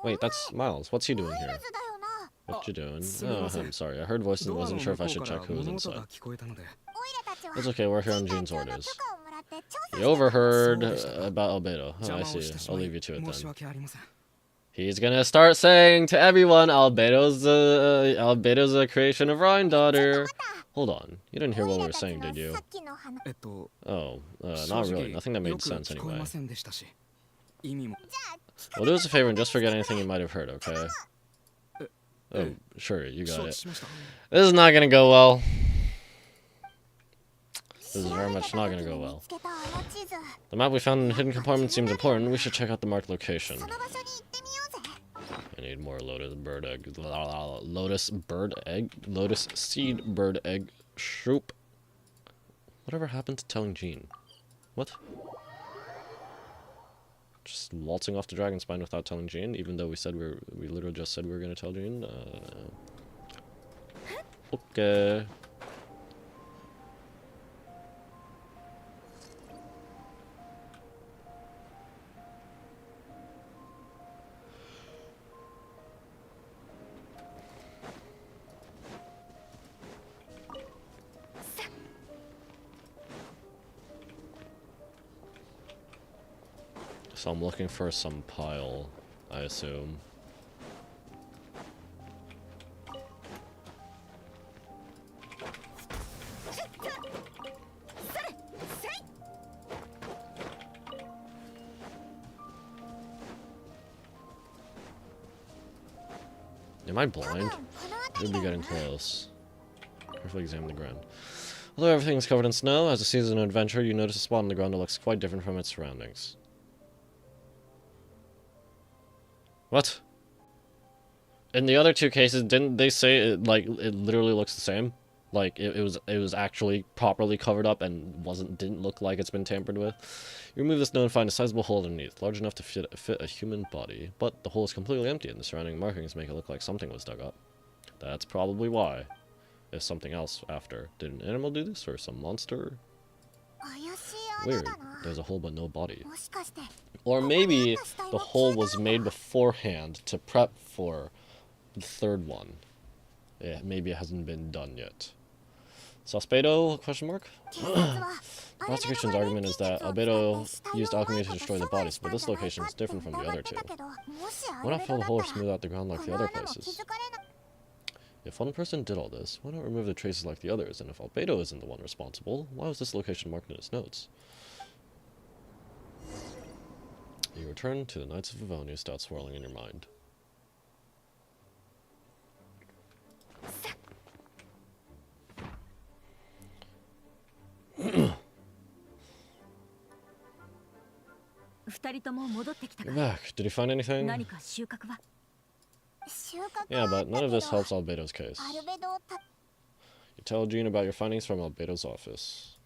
Wait, that's Miles. What's he doing here? What you doing? Oh, I'm sorry. I heard voices and wasn't sure if I should check who was inside. It's okay, we're here on Jean's orders. You overheard about Albedo. Oh, I see. I'll leave you to it then. He's gonna start saying to everyone, Albedo's a creation of Rhine Daughter. Hold on, you didn't hear what we were saying, did you? Oh, not really. Nothing that made sense anyway. Well, do us a favor and just forget anything you might have heard, okay? Oh, sure, you got it. This is not gonna go well. This is very much not gonna go well. The map we found in the hidden compartment seems important. We should check out the marked location. I need more lotus bird egg. Lotus seed bird egg soup. Whatever happened to telling Jean? What? Just waltzing off the dragon spine without telling Jean, even though we literally just said we were gonna tell Jean. Okay. So I'm looking for some pile, I assume. Am I blind? Should be getting close. Carefully examine the ground. Although everything is covered in snow, as a season of adventure, you notice a spot on the ground that looks quite different from its surroundings. What? In the other two cases, didn't they say it literally looks the same? Like it was actually properly covered up and didn't look like it's been tampered with. You remove the snow and find a sizable hole underneath, large enough to fit a human body, but the hole is completely empty and the surrounding markings make it look like something was dug up. That's probably why. There's something else after. Did an animal do this or some monster? Weird. There's a hole but no body. Or maybe the hole was made beforehand to prep for the third one. Yeah, maybe it hasn't been done yet. Albedo? Question mark? The prosecution's argument is that Albedo used alchemy to destroy the bodies, but this location is different from the other two. Why not fill the hole or smooth out the ground like the other places? If one person did all this, why not remove the traces like the others? And if Albedo isn't the one responsible, why was this location marked in his notes? You return to the Knights of Livonia, start swirling in your mind. You're back. Did you find anything? Yeah, but none of this helps Albedo's case. You tell Jean about your findings from Albedo's office.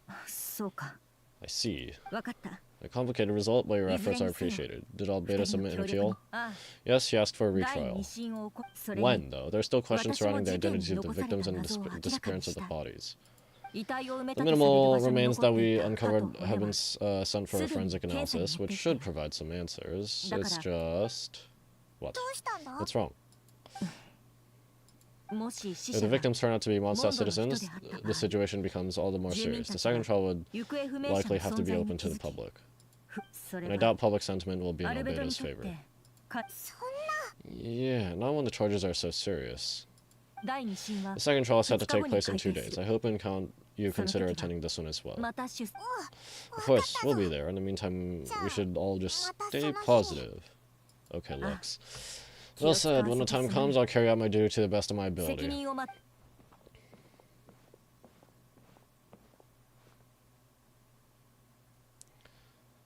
I see. A complicated result, but your efforts are appreciated. Did Albedo submit an appeal? Yes, he asked for a retrial. When, though? There are still questions surrounding the identities of the victims and the disappearance of the bodies. The minimal remains that we uncovered have been sent for a forensic analysis, which should provide some answers. It's just... What? What's wrong? If the victims turn out to be Mondstadt citizens, the situation becomes all the more serious. The second trial would likely have to be open to the public. And I doubt public sentiment will be in Albedo's favor. Yeah, not when the charges are so serious. The second trial is set to take place in 2 days. I hope you consider attending this one as well. Of course, we'll be there. In the meantime, we should all just stay positive. Okay, Lux. Well said. When the time comes, I'll carry out my duty to the best of my ability.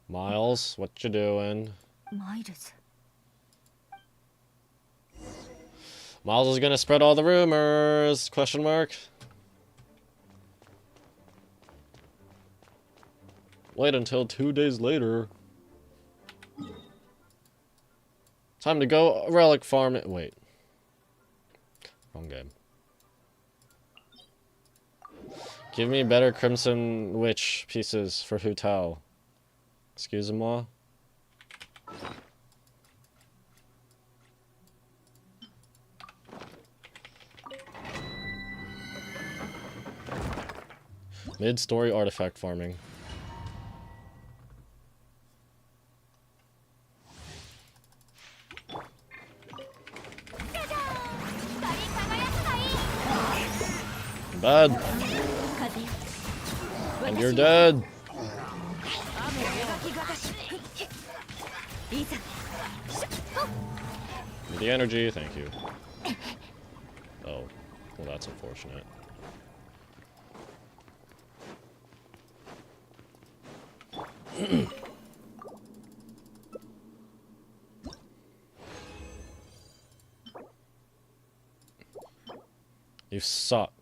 Miles, what you doing? Miles is gonna spread all the rumors? Question mark. Wait until 2 days later. Time to go relic farm it. Wait. Wrong game. Give me better Crimson Witch pieces for Hu Tao. Excuse-moi. Mid-story artifact farming. Dead. And you're dead. The energy, thank you. Oh, well that's unfortunate. You suck.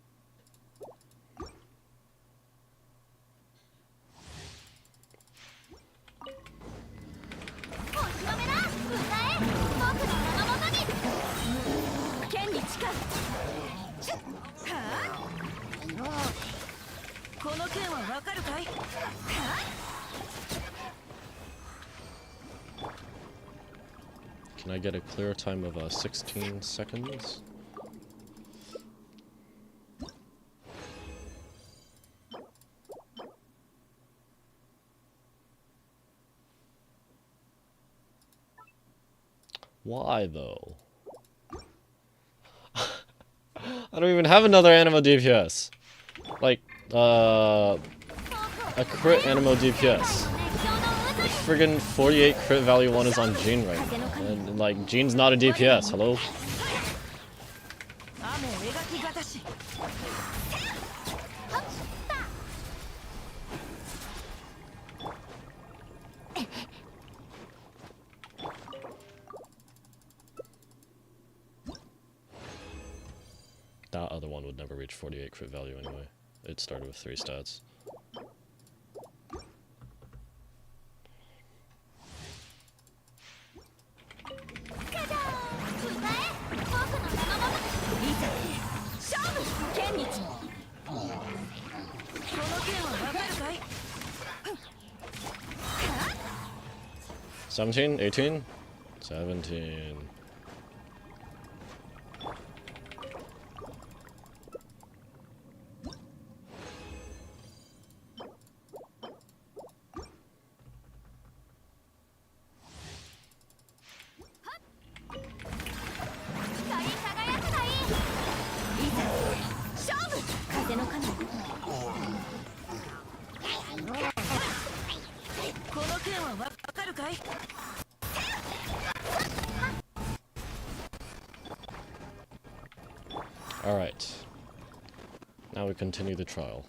Can I get a clear time of 16 seconds? Why though? I don't even have another Animo DPS. Like, a crit Animo DPS. The friggin' 48 crit value one is on Jean right now. And, like, Jean's not a DPS, hello? That other one would never reach 48 crit value anyway. It started with 3 stats. $17? $18? $17. Alright. Now we continue the trial.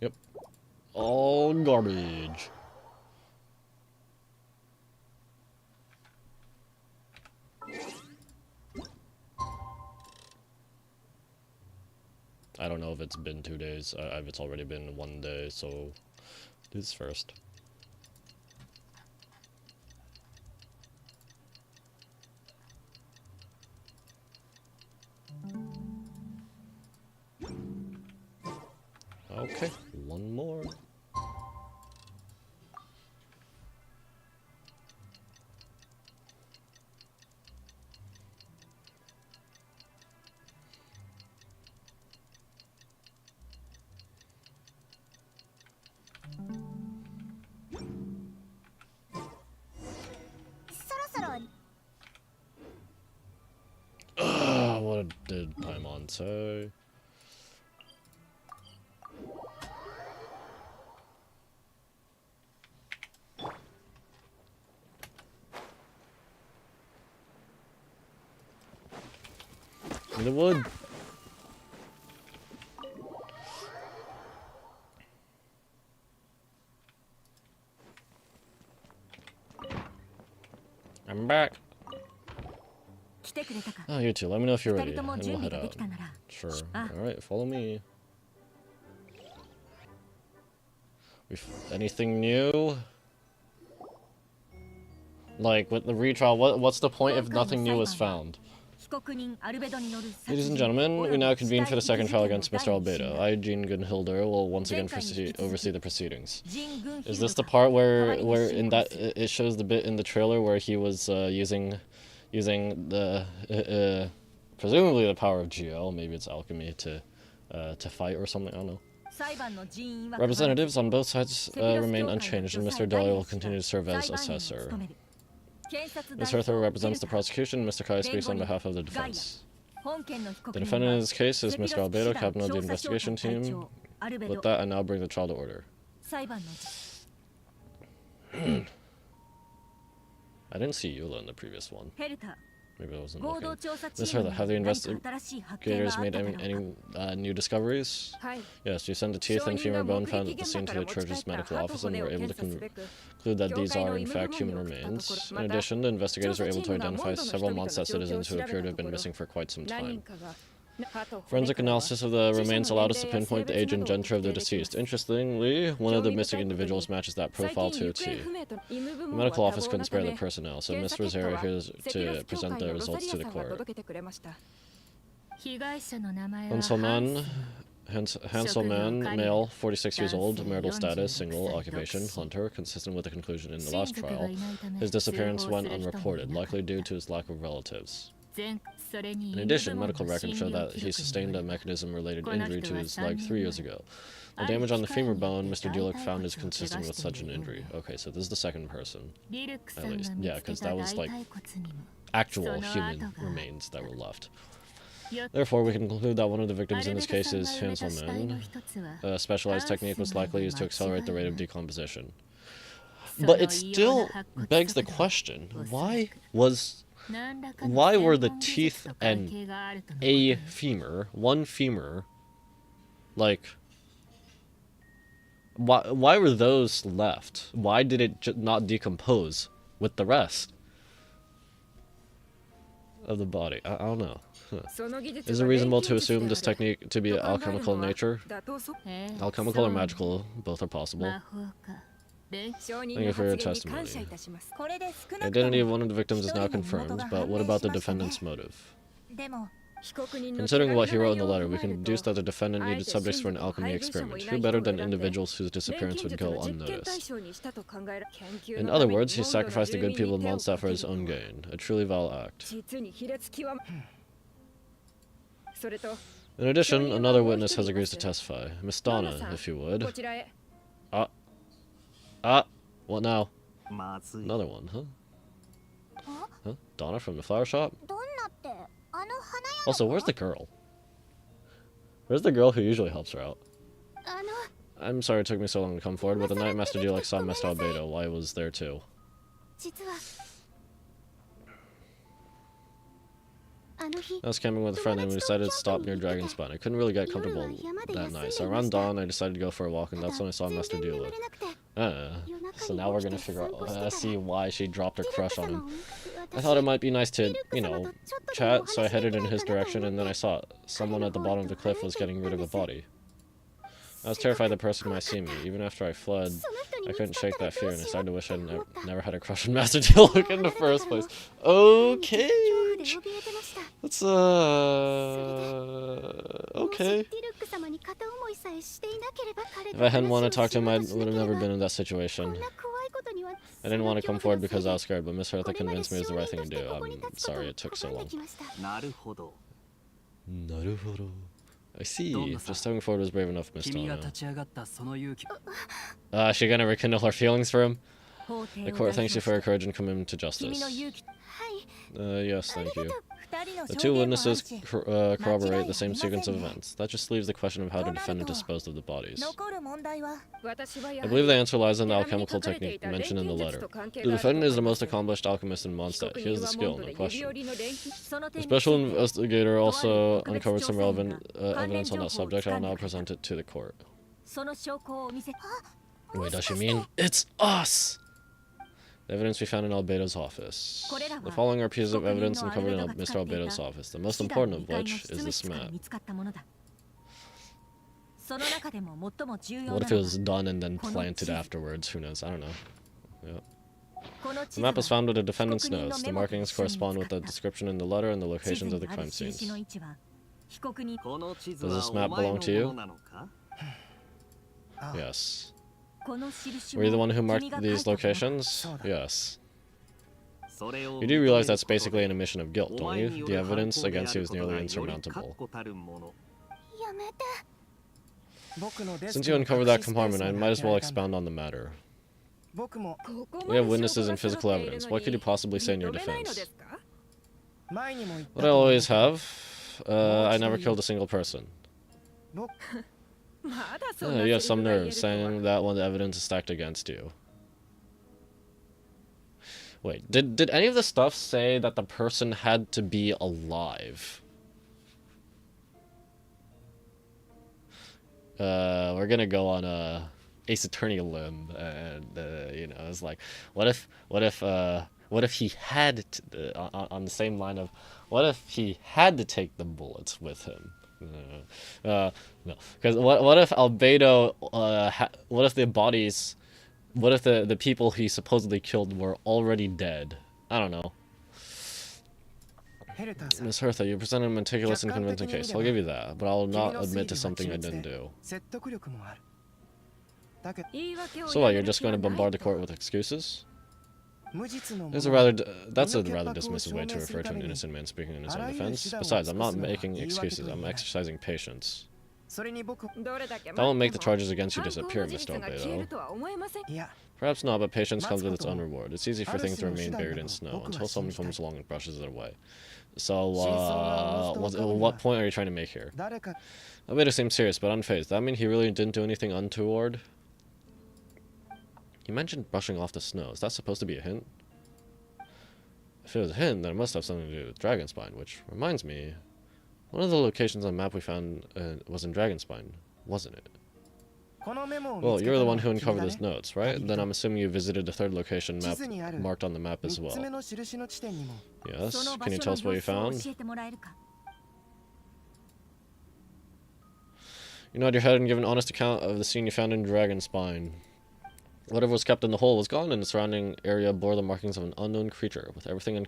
Yep. All garbage. I don't know if it's been 2 days. It's already been 1 day, so do this first. Okay, one more. What did Paimon say? In the wood. I'm back. Oh, you too. Let me know if you're ready, and we'll head out. Sure. Alright, follow me. Anything new? Like, with the retrial, what's the point if nothing new is found? Ladies and gentlemen, we now convene for the second trial against Mr. Albedo. I, Jean Gunhilder, will once again oversee the proceedings. Is this the part where in that it shows the bit in the trailer where he was using the presumably the power of GL, maybe it's alchemy, to fight or something, I don't know. Representatives on both sides remain unchanged, and Mr. Dahlia will continue to serve as assessor. Ms. Hertha represents the prosecution. Mr. Kai speaks on behalf of the defense. The defendant in this case is Mr. Albedo, captain of the investigation team. With that, I now bring the trial to order. I didn't see Eula in the previous one. Maybe I wasn't looking. Ms. Hertha, have the investigators made any new discoveries? Yes, we sent a teeth and femur bone found at the scene to the church's medical office and were able to conclude that these are in fact human remains. In addition, the investigators were able to identify several Mondstadt citizens who appear to have been missing for quite some time. Forensic analysis of the remains allowed us to pinpoint the age and gender of the deceased. Interestingly, one of the missing individuals matches that profile to a T. The medical office couldn't spare the personnel, so Ms. Rosario here to present the results to the court. Hanselman, male, 46 years old, marital status, single, occupation, hunter, consistent with the conclusion in the last trial. His disappearance went unreported, likely due to his lack of relatives. In addition, medical records show that he sustained a mechanism-related injury to his leg 3 years ago. The damage on the femur bone Mr. Dulick found is consistent with such an injury. Okay, so this is the second person. At least. Yeah, because that was like actual human remains that were left. Therefore, we can conclude that one of the victims in this case is Hanselman. A specialized technique was likely used to accelerate the rate of decomposition. But it still begs the question, why were the teeth and a femur, one femur, like, why were those left? Why did it not decompose with the rest of the body? I don't know. Is it reasonable to assume this technique to be alchemical in nature? Alchemical or magical, both are possible. Thank you for your testimony. The identity of one of the victims is now confirmed, but what about the defendant's motive? Considering what he wrote in the letter, we can deduce that the defendant needed subjects for an alchemy experiment. Who better than individuals whose disappearance would go unnoticed? In other words, he sacrificed the good people of Mondstadt for his own gain. A truly vile act. In addition, another witness has agreed to testify. Miss Donna, if you would. What now? Another one, huh? Donna from the flower shop? Also, where's the girl? Where's the girl who usually helps her out? I'm sorry it took me so long to come forward, but the night Master Dulick saw Mr. Albedo, I was there too. I was camping with a friend and we decided to stop near Dragon Spawn. I couldn't really get comfortable that night, so around dawn I decided to go for a walk, and that's when I saw Master Dulick. So now we're gonna figure out, see why she dropped her crush on him. I thought it might be nice to, you know, chat, so I headed in his direction, and then I saw someone at the bottom of the cliff was getting rid of a body. I was terrified the person might see me. Even after I fled, I couldn't shake that fear, and I started to wish I'd never had a crush on Master Dulick in the first place. Okay! That's, okay. If I hadn't wanted to talk to him, I would have never been in that situation. I didn't want to come forward because I was scared, but Miss Hertha convinced me it was the right thing to do. I'm sorry it took so long. Naruhodo. I see. Just stepping forward was brave enough, Miss Donna. She gonna rekindle her feelings for him? The court thanks you for your courage and commitment to justice. Yes, thank you. The two witnesses corroborate the same sequence of events. That just leaves the question of how the defendant disposed of the bodies. I believe the answer lies in the alchemical technique mentioned in the letter. The defendant is the most accomplished alchemist in Mondstadt. He has the skill, no question. The special investigator also uncovered some relevant evidence on that subject. I'll now present it to the court. Wait, does she mean it's us? The evidence we found in Albedo's office. The following are pieces of evidence uncovered in Mr. Albedo's office, the most important of which is this map. What if it was done and then planted afterwards? Who knows? I don't know. Yep. The map was found with the defendant's notes. The markings correspond with the description in the letter and the locations of the crime scenes. Does this map belong to you? Yes. Were you the one who marked these locations? Yes. You do realize that's basically an admission of guilt, don't you? The evidence against you is nearly insurmountable. Since you uncovered that compartment, I might as well expound on the matter. We have witnesses and physical evidence. What could you possibly say in your defense? What I always have. I never killed a single person. Yeah, you have some nerve saying that when the evidence is stacked against you. Wait, did any of the stuff say that the person had to be alive? We're gonna go on a Ace Attorney limb, and you know, it's like, what if he had to, on the same line of, what if he had to take the bullets with him? No, because what if Albedo, what if the bodies, what if the people he supposedly killed were already dead? I don't know. Miss Hertha, you presented a meticulous and convincing case. I'll give you that, but I'll not admit to something I didn't do. So what, you're just going to bombard the court with excuses? That's a rather dismissive way to refer to an innocent man speaking in his own defense. Besides, I'm not making excuses, I'm exercising patience. That won't make the charges against you disappear, Mr. Albedo. Perhaps not, but patience comes with its own reward. It's easy for things to remain buried in snow until someone comes along and brushes it away. So, what point are you trying to make here? Albedo seems serious, but unfazed. That mean he really didn't do anything untoward? You mentioned brushing off the snow. Is that supposed to be a hint? If it was a hint, then it must have something to do with Dragonspine, which reminds me, one of the locations on the map we found was in Dragonspine, wasn't it? Well, you're the one who uncovered these notes, right? Then I'm assuming you visited the third location marked on the map as well. Yes? Can you tell us what you found? You nod your head and give an honest account of the scene you found in Dragonspine. Whatever was kept in the hole was gone, and the surrounding area bore the markings of an unknown creature. With everything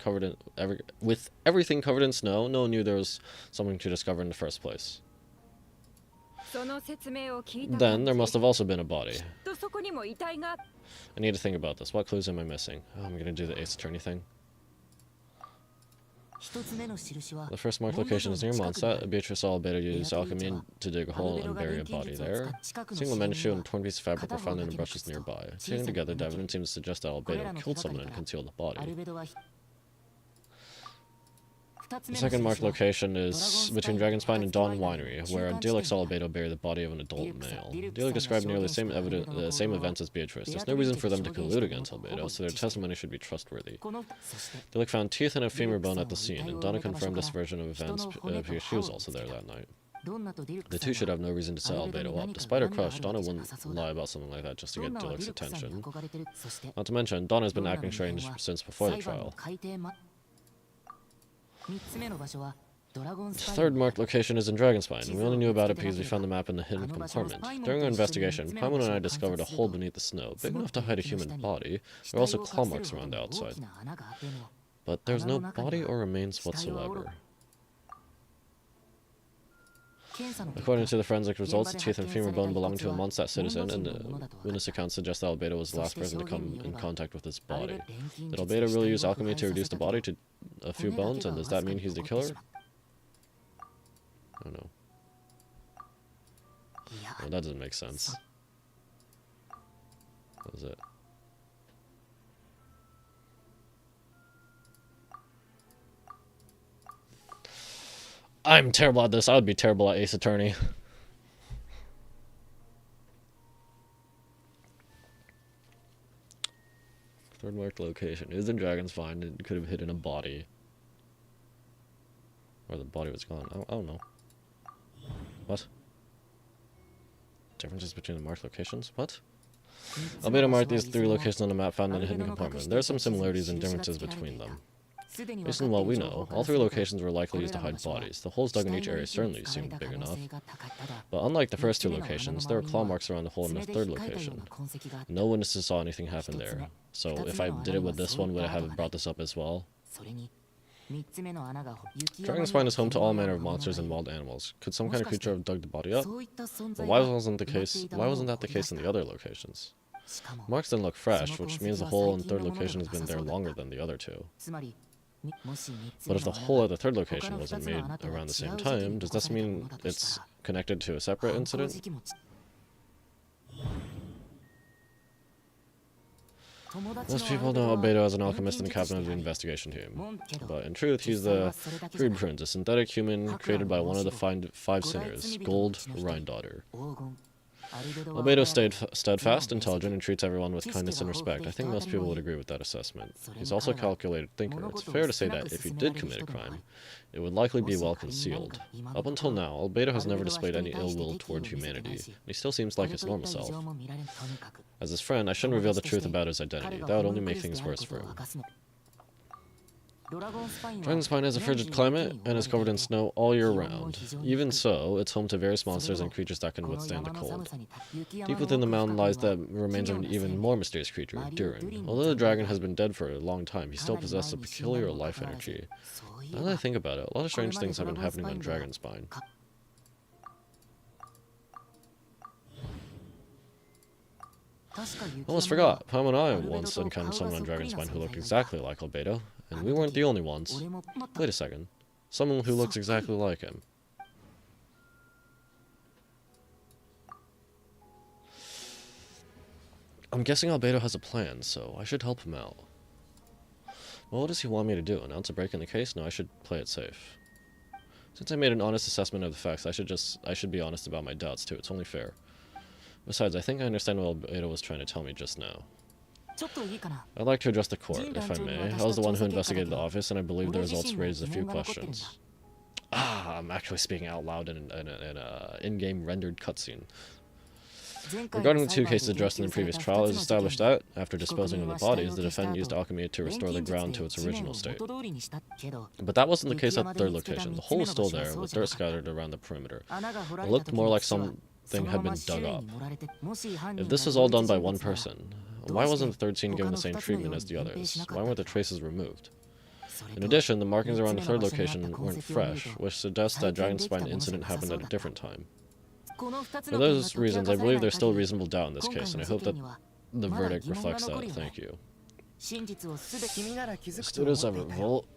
covered in snow, no one knew there was something to discover in the first place. Then there must have also been a body. I need to think about this. What clues am I missing? Oh, I'm gonna do the Ace Attorney thing. The first marked location is near Mondstadt. Beatrice saw Albedo use alchemy to dig a hole and bury a body there. A single man's shoe and a torn piece of fabric were found in the brushes nearby. Taken together, the evidence seems to suggest that Albedo killed someone and concealed the body. The second marked location is between Dragonspine and Dawn Winery, where Dielix saw Albedo bury the body of an adult male. Dielix described nearly the same events as Beatrice. There's no reason for them to collude against Albedo, so their testimony should be trustworthy. Dielix found teeth and a femur bone at the scene, and Donna confirmed this version of events because she was also there that night. The two should have no reason to set Albedo up. Despite her crush, Donna wouldn't lie about something like that just to get Dielix's attention. Not to mention, Donna's been acting strange since before the trial. The third marked location is in Dragonspine. We only knew about it because we found the map in the hidden compartment. During our investigation, Paimon and I discovered a hole beneath the snow, big enough to hide a human body. There are also claw marks around the outside. But there's no body or remains whatsoever. According to the forensic results, the teeth and femur bone belonged to a Mondstadt citizen, and the witness account suggests that Albedo was the last person to come in contact with his body. Did Albedo really use alchemy to reduce the body to a few bones, and does that mean he's the killer? I don't know. Well, that doesn't make sense. What is it? I'm terrible at this. I would be terrible at Ace Attorney. Third marked location is in Dragonspine. It could have hidden a body. Or the body was gone. I don't know. What? Differences between the marked locations? What? Albedo marked these three locations on the map found in a hidden compartment. There are some similarities and differences between them. Based on what we know, all three locations were likely used to hide bodies. The holes dug in each area certainly seemed big enough. But unlike the first two locations, there were claw marks around the hole in the third location. No witnesses saw anything happen there. So if I did it with this one, would I have brought this up as well? Dragonspine is home to all manner of monsters and wild animals. Could some kind of creature have dug the body up? But why wasn't that the case in the other locations? Marks didn't look fresh, which means the hole in the third location has been there longer than the other two. But if the hole at the third location wasn't made around the same time, does this mean it's connected to a separate incident? Most people know Albedo as an alchemist and the captain of the investigation team. But in truth, he's the Freed Prince, a synthetic human created by one of the five sinners, Gold Rhine-daughter. Albedo stayed steadfast, intelligent, and treats everyone with kindness and respect. I think most people would agree with that assessment. He's also a calculated thinker. It's fair to say that if he did commit a crime, it would likely be well concealed. Up until now, Albedo has never displayed any ill will toward humanity, and he still seems like his normal self. As his friend, I shouldn't reveal the truth about his identity. That would only make things worse for him. Dragonspine has a frigid climate and is covered in snow all year round. Even so, it's home to various monsters and creatures that can withstand the cold. Deep within the mountain lies the remains of an even more mysterious creature, Durin. Although the dragon has been dead for a long time, he still possesses a peculiar life energy. Now that I think about it, a lot of strange things have been happening on Dragonspine. Almost forgot. Pam and I once encountered someone on Dragonspine who looked exactly like Albedo, and we weren't the only ones. Wait a second. Someone who looks exactly like him. I'm guessing Albedo has a plan, so I should help him out. Well, what does he want me to do? Announce a break in the case? No, I should play it safe. Since I made an honest assessment of the facts, I should be honest about my doubts too. It's only fair. Besides, I think I understand what Albedo was trying to tell me just now. I'd like to address the court, if I may. I was the one who investigated the office, and I believe the results raised a few questions. Ah, I'm actually speaking out loud in an in-game rendered cutscene. Regarding the two cases addressed in the previous trial, it is established that, after disposing of the bodies, the defendant used alchemy to restore the ground to its original state. But that wasn't the case at the third location. The hole was still there, with dirt scattered around the perimeter. It looked more like something had been dug up. If this was all done by one person, why wasn't the third scene given the same treatment as the others? Why weren't the traces removed? In addition, the markings around the third location weren't fresh, which suggests that Dragonspine incident happened at a different time. For those reasons, I believe there's still reasonable doubt in this case, and I hope that the verdict reflects that. Thank you. Students of revolt.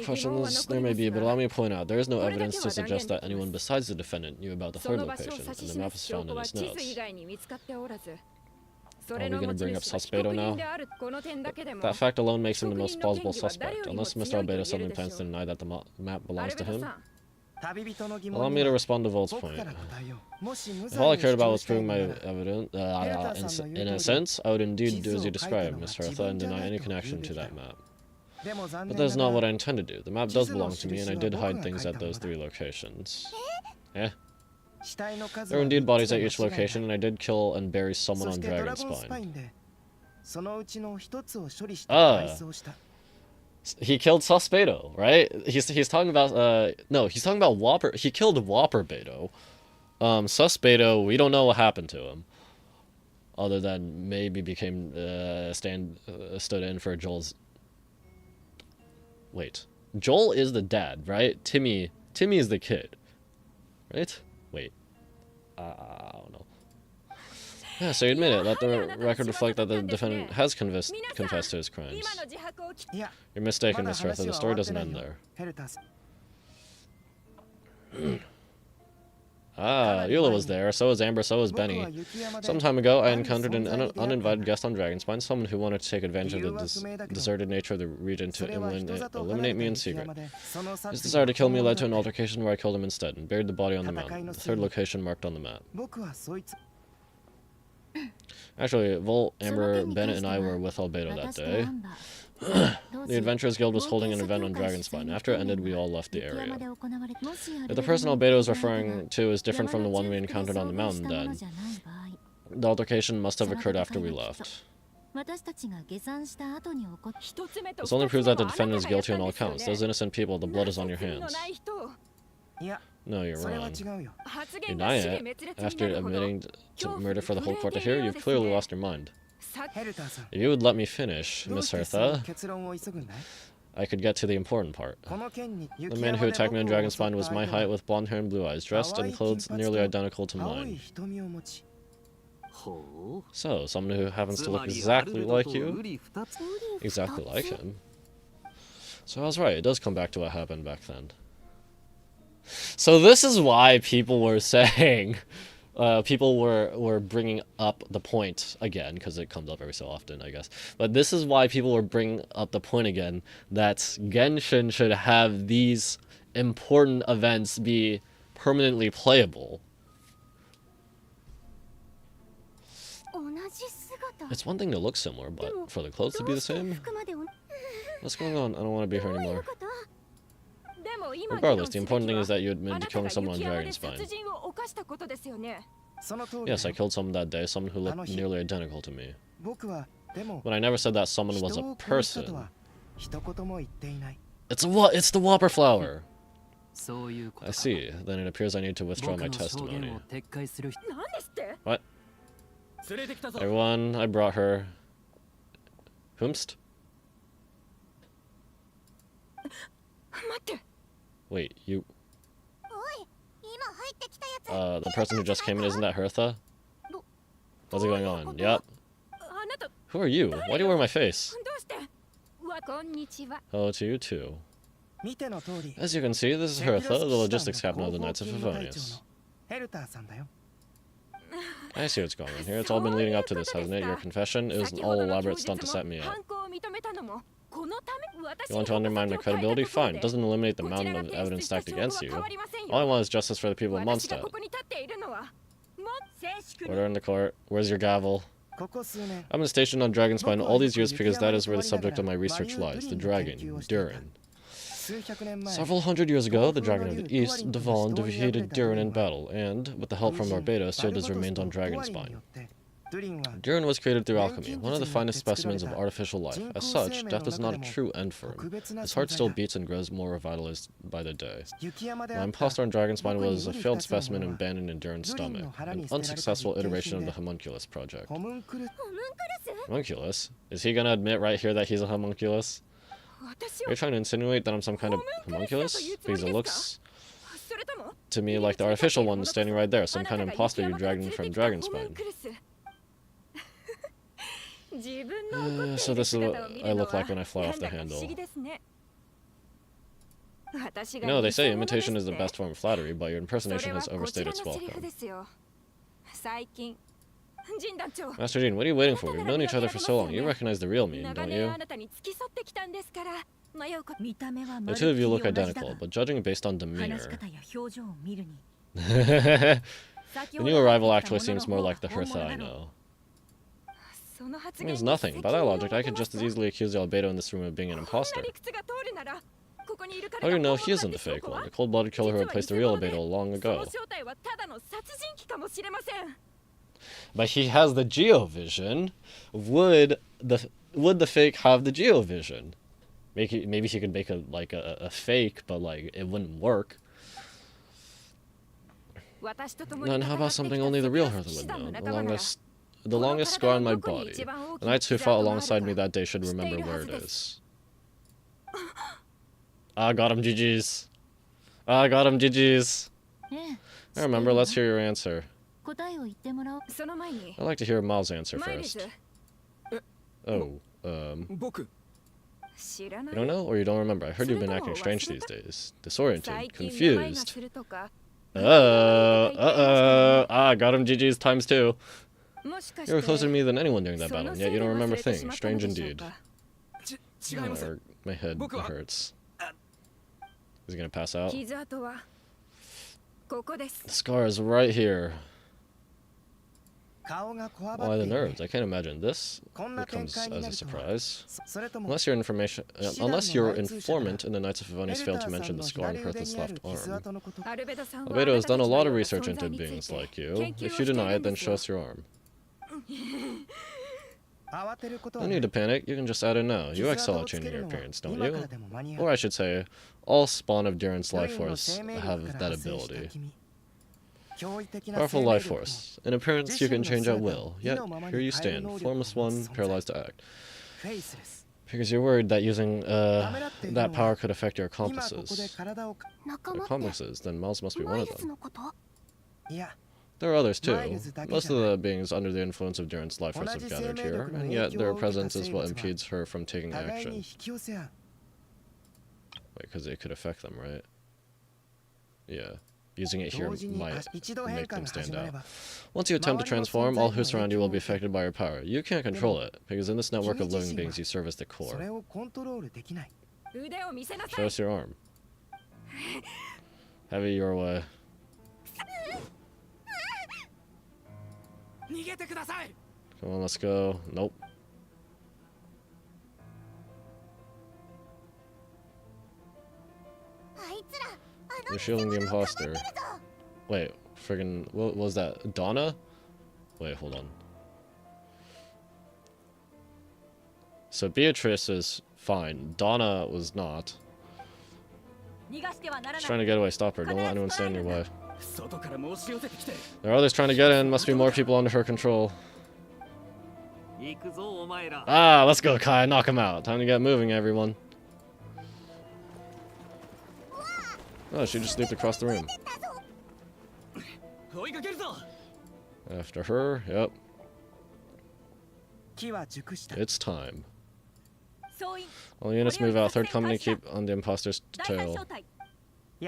Questions there may be, but allow me to point out, there is no evidence to suggest that anyone besides the defendant knew about the third location, and the map is found in his notes. Are we going to bring up Albedo now? That fact alone makes him the most plausible suspect, unless Mr. Albedo suddenly plans to deny that the map belongs to him. Allow me to respond to Volt's point. If all I cared about was proving my evidence, in a sense, I would indeed do as you described, Miss Hertha, and deny any connection to that map. But that is not what I intend to do. The map does belong to me, and I did hide things at those 3 locations. Eh? There were indeed bodies at each location, and I did kill and bury someone on Dragonspine. He killed Albedo, right? He's talking about no, he's talking about Whopper. He killed Albedo. Albedo, we don't know what happened to him, other than maybe became stood in for Joel's. Wait, Joel is the dad, right? Timmy is the kid, right? Wait, I don't know. Yeah, so you admit it. Let the record reflect that the defendant has confessed to his crimes. You're mistaken, Miss Hertha. The story doesn't end there. Eula was there. So was Amber. So was Benny. Some time ago, I encountered an uninvited guest on Dragonspine, someone who wanted to take advantage of the deserted nature of the region to eliminate me in secret. His desire to kill me led to an altercation where I killed him instead and buried the body on the mountain, the third location marked on the map. Actually, Volt, Amber, Bennett, and I were with Albedo that day. The Adventurers Guild was holding an event on Dragonspine. After it ended, we all left the area. If the person Albedo is referring to is different from the one we encountered on the mountain, then the altercation must have occurred after we left. This only proves that the defendant is guilty on all counts. Those innocent people, the blood is on your hands. No, you're wrong. You deny it. After admitting to murder for the whole court to hear, you've clearly lost your mind. If you would let me finish, Miss Hertha, I could get to the important part. The man who attacked me on Dragonspine was my height with blonde hair and blue eyes, dressed in clothes nearly identical to mine. So, someone who happens to look exactly like you? Exactly like him. So I was right, it does come back to what happened back then. So this is why people were saying, people were bringing up the point again, because it comes up every so often, I guess. But this is why people were bringing up the point again, that Genshin should have these important events be permanently playable. It's one thing to look similar, but for the clothes to be the same? What's going on? I don't want to be here anymore. Regardless, the important thing is that you admitted to killing someone on Dragonspine. Yes, I killed someone that day, someone who looked nearly identical to me. But I never said that someone was a person. It's the Whopper flower! I see. Then it appears I need to withdraw my testimony. What? Everyone, I brought her. Whomst? Wait, you... the person who just came in, isn't that Hertha? What's going on? Yep. Who are you? Why do you wear my face? Hello to you too. As you can see, this is Hertha, the logistics captain of the Knights of Favonius. I see what's going on here. It's all been leading up to this, hasn't it? Your confession? It was an all-elaborate stunt to set me up. You want to undermine my credibility? Fine. It doesn't eliminate the mountain of evidence stacked against you. All I want is justice for the people of Mondstadt. Order in the court. Where's your gavel? I've been stationed on Dragonspine all these years because that is where the subject of my research lies, the dragon, Durin. Several hundred years ago, the Dragon of the East, Devon, defeated Durin in battle, and, with the help from ALBEDO, sealed his remains on Dragonspine. Durin was created through alchemy, one of the finest specimens of artificial life. As such, death is not a true end for him. His heart still beats and grows more revitalized by the day. My imposter on Dragonspine was a failed specimen abandoned in Durin's stomach, an unsuccessful iteration of the Homunculus project. Homunculus? Is he gonna admit right here that he's a homunculus? Are you trying to insinuate that I'm some kind of homunculus? Because it looks to me like the artificial one standing right there, some kind of imposter you dragged in from Dragonspine. So this is what I look like when I fly off the handle. You know, they say imitation is the best form of flattery, but your impersonation has overstayed its welcome. Master Jean, what are you waiting for? We've known each other for so long. You recognize the real me, don't you? The two of you look identical, but judging based on demeanor... The new arrival actually seems more like the Hertha I know. It means nothing. By that logic, I could just as easily accuse the ALBEDO in this room of being an imposter. How do you know he isn't the fake one? The cold-blooded killer who replaced the real ALBEDO long ago. But he has the Geovision. Would the fake have the Geovision? Maybe he could make a fake, but like it wouldn't work. Then how about something only the real Hertha would know? The longest scar on my body. The knights who fought alongside me that day should remember where it is. Ah, got him, GG's. Ah, got him, GG's. I remember, let's hear your answer. I'd like to hear Mal's answer first. Oh, you don't know, or you don't remember? I heard you've been acting strange these days. Disoriented, confused. Ah, got him, GG's times 2. You were closer to me than anyone during that battle, and yet you don't remember things. Strange indeed. My head hurts. Is he gonna pass out? The scar is right here. Why the nerves? I can't imagine this. It comes as a surprise. Unless your informant in the Knights of Favonius failed to mention the scar on Hertha's left arm. ALBEDO has done a lot of research into beings like you. If you deny it, then show us your arm. No need to panic, you can just add it now. You excel at changing your appearance, don't you? Or I should say, all spawn of Durin's life force have that ability. Powerful life force. In appearance you can change at will, yet here you stand, formless one, paralyzed to act. Because you're worried that using that power could affect your accomplices. Accomplices? Then Miles must be one of them. There are others too. Most of the beings under the influence of Durin's life force have gathered here, and yet their presence is what impedes her from taking action. Wait, because it could affect them, right? Yeah. Using it here might make them stand out. Once you attempt to transform, all who surround you will be affected by your power. You can't control it, because in this network of living beings you serve as the core. Show us your arm. Have it your way. Come on, let's go. Nope. You're shielding the imposter. Wait, friggin', what was that? Donna? Wait, hold on. So Beatrice is fine. Donna was not. She's trying to get away. Stop her. Don't let anyone stand in your way. There are others trying to get in. Must be more people under her control. Ah, let's go, Kai. Knock him out. Time to get moving, everyone. Oh, she just leaped across the room. After her, yep. It's time. All units move out. Third company keep on the imposter's tail. We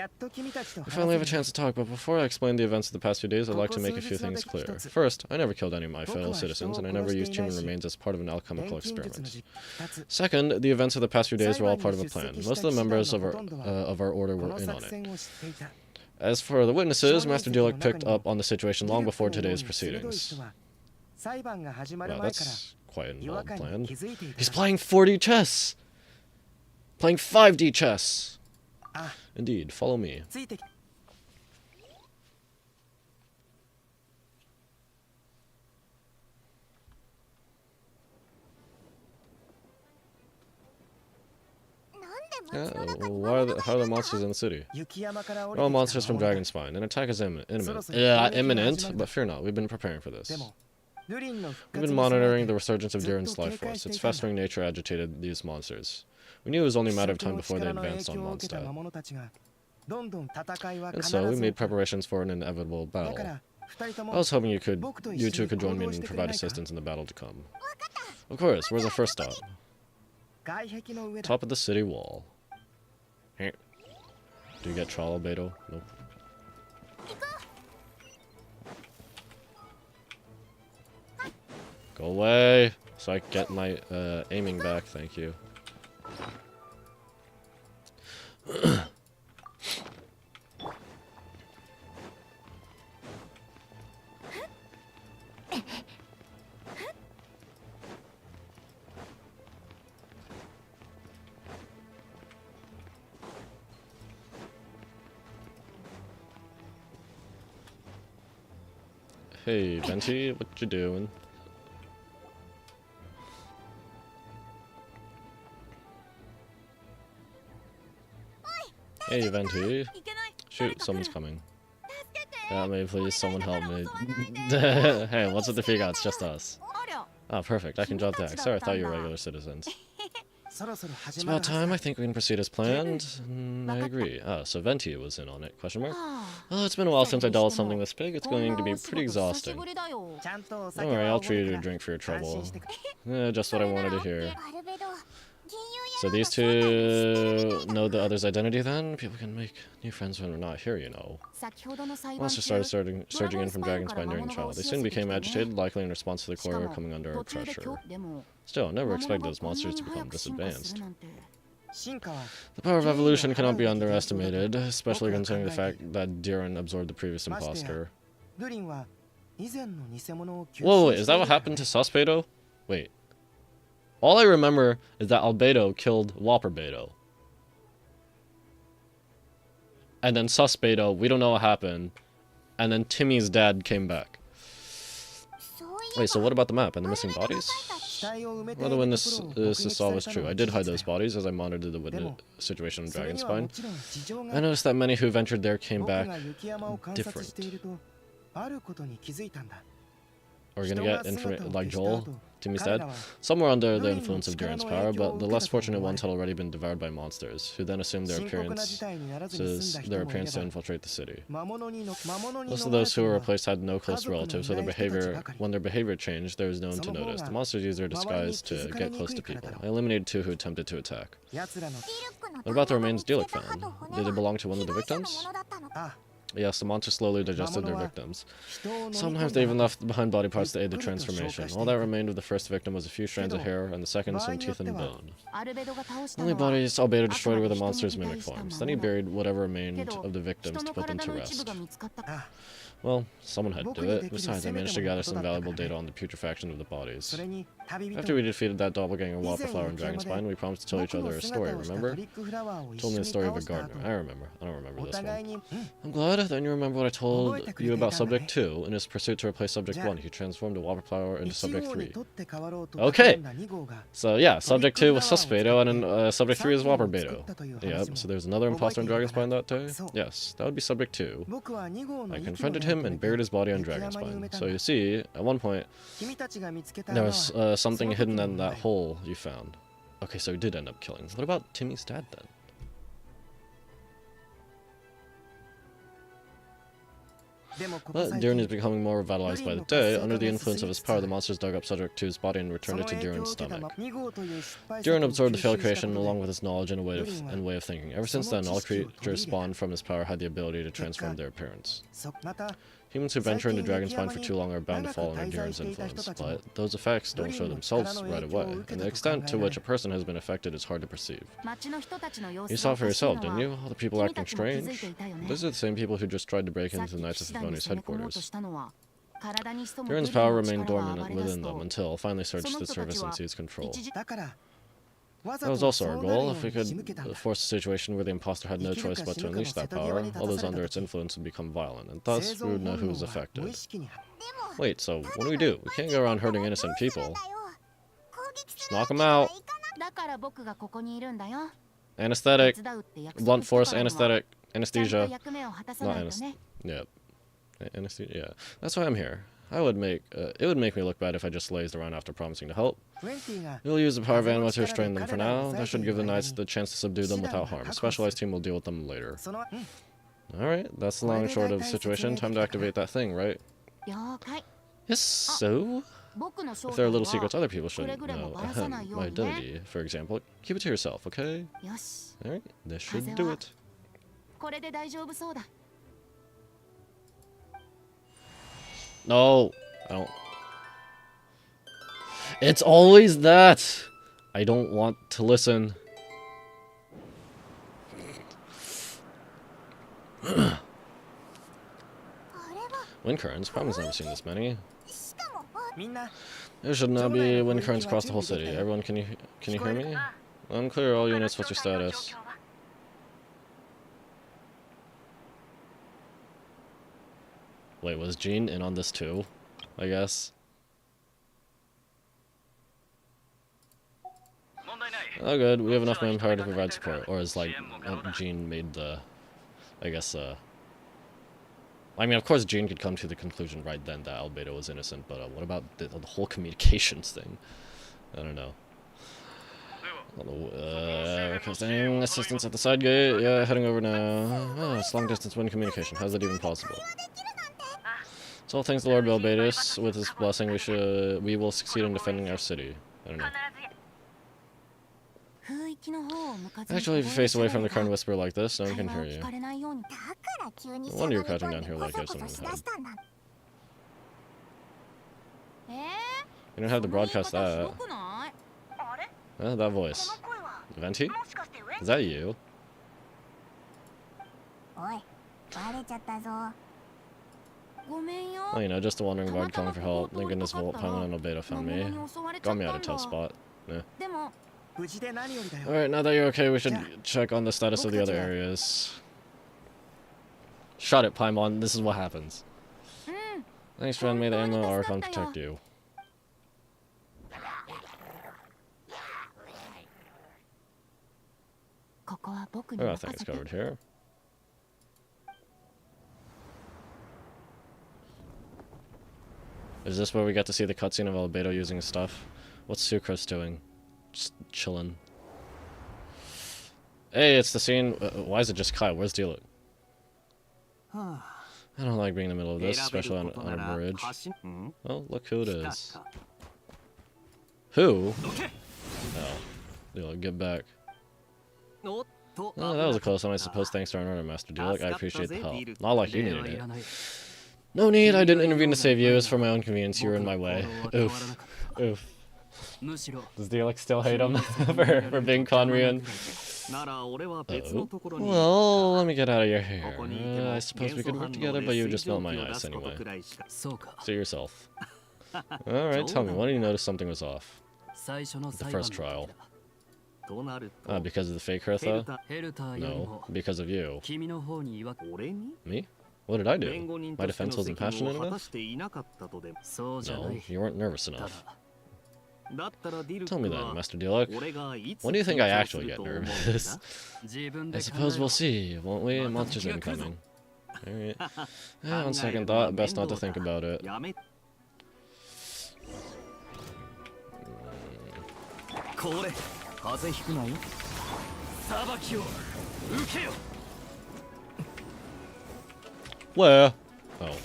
finally have a chance to talk, but before I explain the events of the past few days, I'd like to make a few things clear. First, I never killed any of my fellow citizens, and I never used human remains as part of an alchemical experiment. Second, the events of the past few days were all part of a plan. Most of the members of our order were in on it. As for the witnesses, Master Dulik picked up on the situation long before today's proceedings. Wow, that's quite an involved plan. He's playing 4D chess! Playing 5D chess! Indeed, follow me. Yeah, well, how are the monsters in the city? They're all monsters from Dragonspine. An attack is imminent, but fear not, we've been preparing for this. We've been monitoring the resurgence of Durin's life force. Its festering nature agitated these monsters. We knew it was only a matter of time before they advanced on Mondstadt. And so, we made preparations for an inevitable battle. I was hoping you two could join me and provide assistance in the battle to come. Of course, where's the first stop? Top of the city wall. Do you get trial, Albedo? Nope. Go away, so I can get my aiming back, thank you. Hey, Venti, what you doing? Hey, Venti. Shoot, someone's coming. Help me, please, someone help me. Hey, what's with the figure? It's just us. Oh, perfect, I can drop back. Sorry, I thought you were regular citizens. It's about time. I think we can proceed as planned. I agree. Ah, so Venti was in on it, question mark? Oh, it's been a while since I dealt with something this big. It's going to be pretty exhausting. Don't worry, I'll treat you to a drink for your trouble. Just what I wanted to hear. So these two know the other's identity then? People can make new friends when we're not here, you know. Monsters started surging in from Dragonspine during the trial. They soon became agitated, likely in response to the core coming under pressure. Still, I never expected those monsters to become this advanced. The power of evolution cannot be underestimated, especially considering the fact that Durin absorbed the previous imposter. Whoa, wait, is that what happened to Suspedo? Wait. All I remember is that Albedo killed Whopperbedo. And then Suspedo, we don't know what happened. And then Timmy's dad came back. Wait, so what about the map and the missing bodies? Whether when this is all was true, I did hide those bodies as I monitored the witness situation in Dragonspine. I noticed that many who ventured there came back different. Are we gonna get information like Joel, Timmy's dad? Some were under the influence of Durin's power, but the less fortunate ones had already been devoured by monsters, who then assumed their appearance to infiltrate the city. Most of those who were replaced had no close relatives, so when their behavior changed, there was no one to notice. The monsters used their disguise to get close to people. I eliminated two who attempted to attack. What about the remains Dulik found? Did they belong to one of the victims? Yes, the monster slowly digested their victims. Sometimes they even left behind body parts to aid the transformation. All that remained of the first victim was a few strands of hair, and the second some teeth and bone. The only bodies Albedo destroyed were the monster's mimic forms. Then he buried whatever remained of the victims to put them to rest. Well, someone had to do it. Besides, I managed to gather some valuable data on the putrefaction of the bodies. After we defeated that doppelganger Wildflower and Dragonspine, we promised to tell each other a story, remember? Told me the story of a gardener. I remember. I don't remember this one. I'm glad. Then you remember what I told you about Subject 2. In his pursuit to replace Subject 1, he transformed a Wildflower into Subject 3. Okay! So yeah, Subject 2 was Suspedo, and then Subject 3 is Whopperbedo. Yep, so there's another imposter on Dragonspine that day? Yes, that would be Subject 2. I confronted him and buried his body on Dragonspine. So you see, at one point, there was something hidden in that hole you found. Okay, so he did end up killing. What about Timmy's dad then? But Durin is becoming more revitalized by the day. Under the influence of his power, the monsters dug up Subject 2's body and returned it to Durin's stomach. Durin absorbed the failed creation along with his knowledge and way of thinking. Ever since then, all creatures spawned from his power had the ability to transform their appearance. Humans who venture into Dragonspine for too long are bound to fall under Durin's influence, but those effects don't show themselves right away, and the extent to which a person has been affected is hard to perceive. You saw for yourself, didn't you? All the people acting strange? Those are the same people who just tried to break into the Knights of Favonius headquarters. Durin's power remained dormant within them until finally surged to the surface and seized control. That was also our goal. If we could force a situation where the imposter had no choice but to unleash that power, all those under its influence would become violent, and thus we would know who was affected. Wait, so what do? We can't go around hurting innocent people. Just knock them out. Anesthetic. Blunt force, anesthetic. Anesthesia. Not anesthesia. Yep. Anesthesia. Yeah. That's why I'm here. It would make me look bad if I just lazed around after promising to help. We'll use the power of Anima to restrain them for now. That should give the Knights the chance to subdue them without harm. A specialized team will deal with them later. Alright, that's the long and short of the situation. Time to activate that thing, right? Yes, so? If there are little secrets other people shouldn't know, my identity, for example, keep it to yourself, okay? Alright, this should do it. No, I don't. It's always that. I don't want to listen. Wind currents? Probably never seen this many. There should now be wind currents across the whole city. Everyone, can you hear me? I'm clear, all units. What's your status? Wait, was Jean in on this too? I guess. Oh good, we have enough manpower to provide support. Or is like, Jean made the, I guess, I mean, of course Jean could come to the conclusion right then that Albedo was innocent, but what about the whole communications thing? I don't know. Requesting assistance at the side gate. Yeah, heading over now. Oh, it's long distance wind communication. How's that even possible? It's all thanks to Lord Belbadus. With his blessing, we will succeed in defending our city. I don't know. Actually, if you face away from the current whisper like this, no one can hear you. No wonder you're crouching down here like you have something to hide. You don't have to broadcast that. That voice. Venti? Is that you? Oh, you know, just a wandering guard calling for help. Thank goodness Paimon and Albedo found me. Got me out of a tough spot. Yeah. Alright, now that you're okay, we should check on the status of the other areas. Shut it, Paimon. This is what happens. Thanks, friend. May the Anima Archon protect you. I think it's covered here. Is this where we get to see the cutscene of Albedo using his stuff? What's Sucrose doing? Just chilling. Hey, it's the scene. Why is it just Kai? Where's Diluc? I don't like being in the middle of this, especially on a bridge. Well, look who it is. Who? Oh. Diluc, get back. Oh, that was a close one, I suppose. Thanks to our honor, Master Dulik. I appreciate the help. Not like you needed it. No need, I didn't intervene to save you. It was for my own convenience. You were in my way. Oof. Oof. Does Dulik still hate him for being Conrian? Well, let me get out of your hair. I suppose we could work together, but you just melt my ice anyway. See yourself. Alright, tell me, when did you notice something was off? The first trial. Because of the fake Hertha? No, because of you. Me? What did I do? My defense wasn't passionate enough? No, you weren't nervous enough. Tell me then, Master Dulik, when do you think I actually get nervous? I suppose we'll see, won't we? Monsters incoming. Alright. On second thought, best not to think about it. Where? Oh.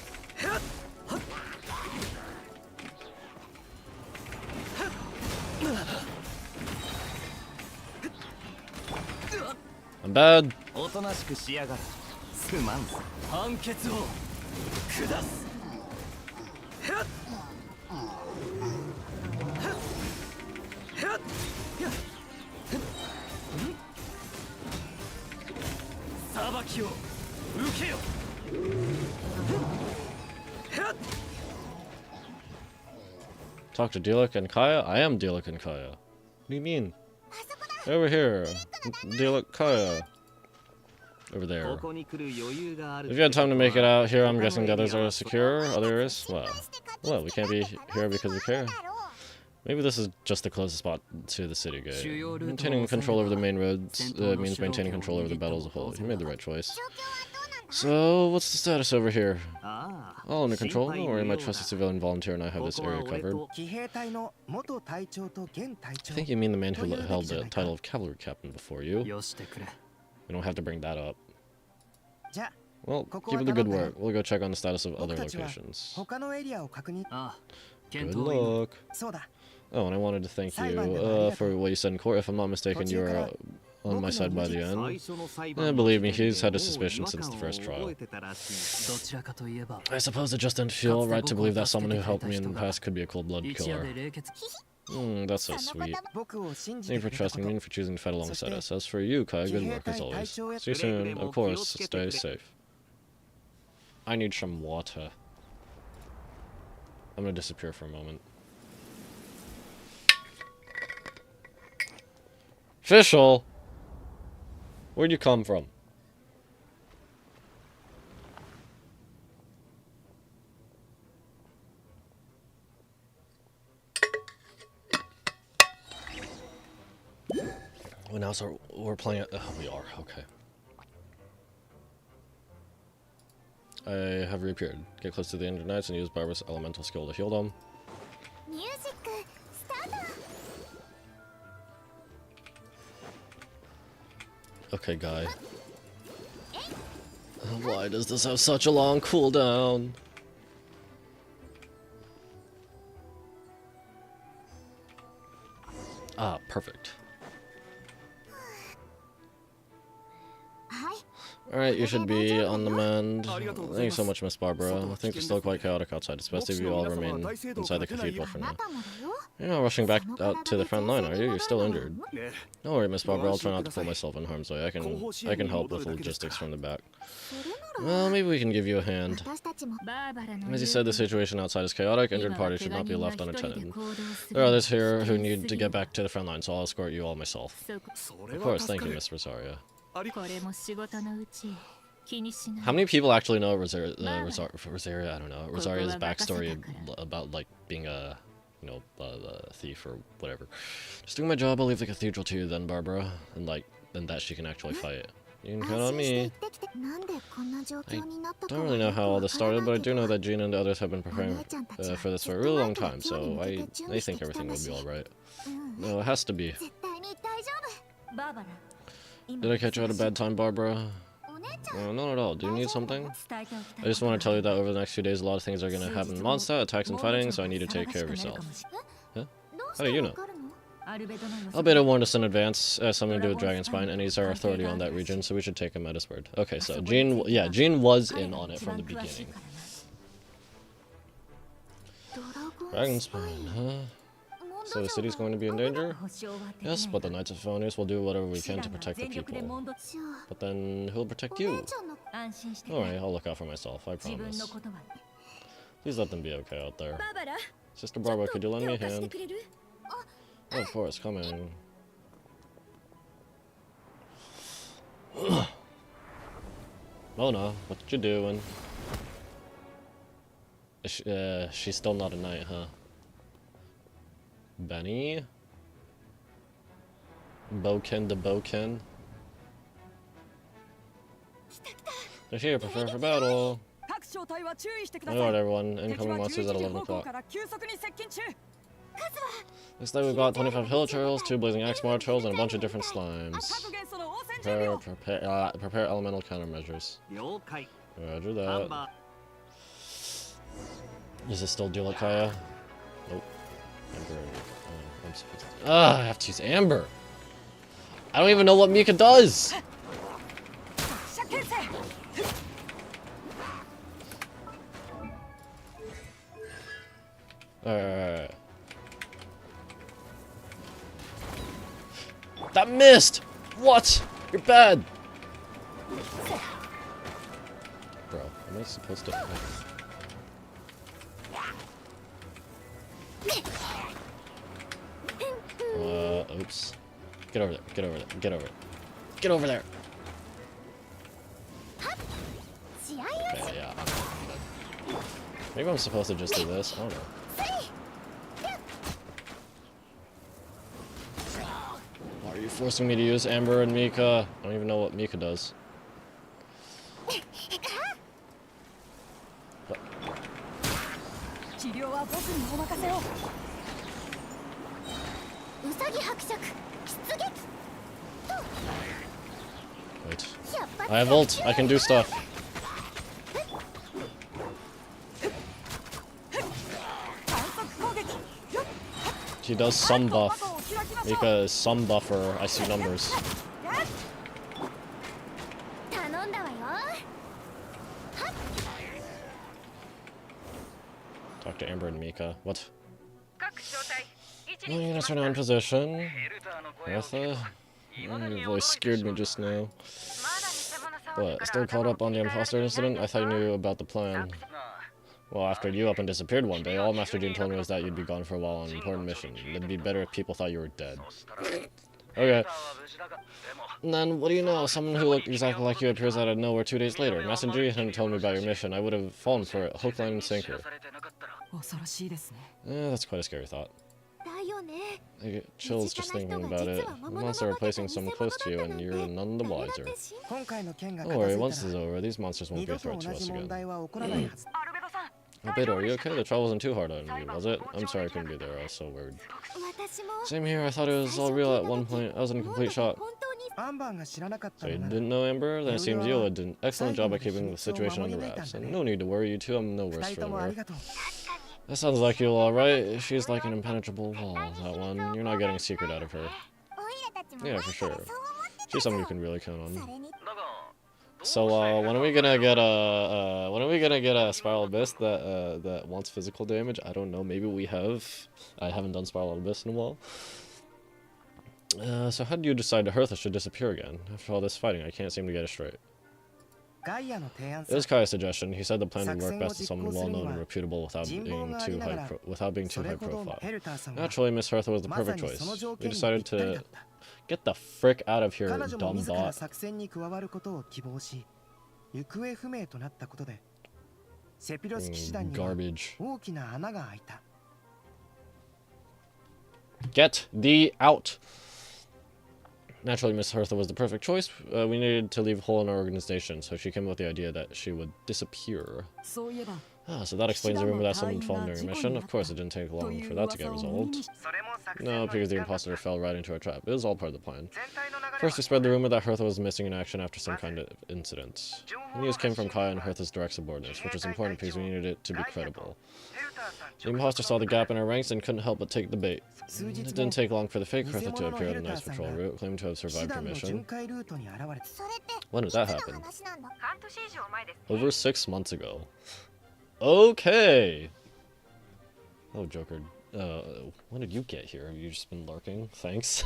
I'm bad. Talk to Dulik and Kaya? I am Dulik and Kaya. What do you mean? Over here. Dulik Kaya. Over there. If you had time to make it out here, I'm guessing the others are secure. Others? Well, we can't be here because we care. Maybe this is just the closest spot to the city gate. Maintaining control over the main roads means maintaining control over the battle as a whole. You made the right choice. So, what's the status over here? All under control? Don't worry, my trusty civilian volunteer and I have this area covered. I think you mean the man who held the title of cavalry captain before you. You don't have to bring that up. Well, keep up the good work. We'll go check on the status of other locations. Good luck. Oh, and I wanted to thank you for what you said in court. If I'm not mistaken, you were on my side by the end. And believe me, he's had a suspicion since the first trial. I suppose it just didn't feel right to believe that someone who helped me in the past could be a cold-blooded killer. That's so sweet. Thank you for trusting me and for choosing to fight alongside us. As for you, Kai, good work as always. See you soon. Of course, stay safe. I need some water. I'm gonna disappear for a moment. Fischl! Where'd you come from? Well, now so we're playing it. We are, okay. I have reappeared. Get close to the injured knights and use Barbara's elemental skill to heal them. Okay, guy. Why does this have such a long cooldown? Ah, perfect. Alright, you should be on the mend. Thank you so much, Miss Barbara. Things are still quite chaotic outside. It's best if you all remain inside the cathedral for now. You're not rushing back out to the front line, are you? You're still injured. Don't worry, Miss Barbara. I'll try not to put myself in harm's way. I can help with logistics from the back. Well, maybe we can give you a hand. As you said, the situation outside is chaotic. Injured parties should not be left unattended. There are others here who need to get back to the front line, so I'll escort you all myself. Of course, thank you, Miss Rosaria. How many people actually know Rosaria? I don't know. Rosaria's backstory about like being a, you know, a thief or whatever. Just doing my job. I'll leave the cathedral to you then, Barbara, and then that she can actually fight. You can count on me. I don't really know how all this started, but I do know that Gina and the others have been preparing for this for a really long time, so I think everything will be alright. No, it has to be. Did I catch you at a bad time, Barbara? No, not at all. Do you need something? I just want to tell you that over the next few days, a lot of things are going to happen. Monster attacks and fighting, so I need to take care of yourself. Huh? How do you know? Albedo warned us in advance, something to do with Dragon Spine, and he's our authority on that region, so we should take him at his word. Okay, so Jean, yeah, Jean was in on it from the beginning. Dragon Spine, huh? So the city's going to be in danger? Yes, but the Knights of Felonius will do whatever we can to protect the people. But then who'll protect you? Alright, I'll look out for myself, I promise. Please let them be okay out there. Sister Barbara, could you lend me a hand? Oh, of course, coming. Mona, what you doing? She's still not a knight, huh? Benny? Boken the Boken? They're here, prepare for battle! Alright everyone, incoming monsters at 11 o'clock. Looks like we've got 25 hill turtles, 2 blazing axe mar turtles, and a bunch of different slimes. Prepare elemental countermeasures. Roger that. Is it still Dulakaya? Nope. Amber. I'm supposed to... I have to use Amber! I don't even know what Mika does! Alright. That missed! What? You're bad! Bro, am I supposed to... oops. Get over there, get over there, get over it. Get over there! Okay, yeah, I'm dead. Maybe I'm supposed to just do this, I don't know. Why are you forcing me to use Amber and Mika? I don't even know what Mika does. But... Wait. I have ult. I can do stuff. She does some buff. Mika is some buffer. I see numbers. Talk to Amber and Mika. What? Well, units are now in position. Martha? Your voice scared me just now. But still caught up on the imposter incident? I thought you knew about the plan. Well, after you up and disappeared one day, all Master Jean told me was that you'd be gone for a while on an important mission. It'd be better if people thought you were dead. Okay. And then, what do you know? Someone who looked exactly like you appears out of nowhere 2 days later. Master Jean hadn't told me about your mission. I would have fallen for it, hook, line, and sinker. That's quite a scary thought. I get chills just thinking about it. The monster replacing someone close to you, and you're none the wiser. Don't worry, once this is over, these monsters won't be a threat to us again. Albedo, are you okay? The trial wasn't too hard on you, was it? I'm sorry I couldn't be there, I was so worried. Same here, I thought it was all real at one point. I was in complete shock. So you didn't know Amber? Then it seems Yola did an excellent job at keeping the situation under wraps. And no need to worry, you two, I'm no worse for her. That sounds like Yola, alright? She's like an impenetrable wall, that one. You're not getting a secret out of her. Yeah, for sure. She's someone you can really count on. So, when are we gonna get a Spiral Abyss that wants physical damage? I don't know, maybe we have. I haven't done Spiral Abyss in a while. So how do you decide Hertha should disappear again? After all this fighting, I can't seem to get it straight. It was Kai's suggestion. He said the plan would work best to someone well-known and reputable without being too high profile. Naturally, Miss Hertha was the perfect choice. We decided to... Get the frick out of here, dumb bot. Garbage. Get thee out! Naturally, Miss Hertha was the perfect choice. We needed to leave a hole in our organization, so she came up with the idea that she would disappear. Ah, so that explains the rumor that someone fallen during a mission. Of course, it didn't take long for that to get resolved. No, because the imposter fell right into our trap. It was all part of the plan. First, we spread the rumor that Hertha was missing in action after some kind of incident. The news came from Kaya and Hertha's direct subordinates, which was important because we needed it to be credible. The imposter saw the gap in our ranks and couldn't help but take the bait. It didn't take long for the fake Hertha to appear on the night's patrol route, claiming to have survived her mission. When did that happen? Over 6 months ago. Okay! Oh, Joker. When did you get here? Have you just been lurking? Thanks.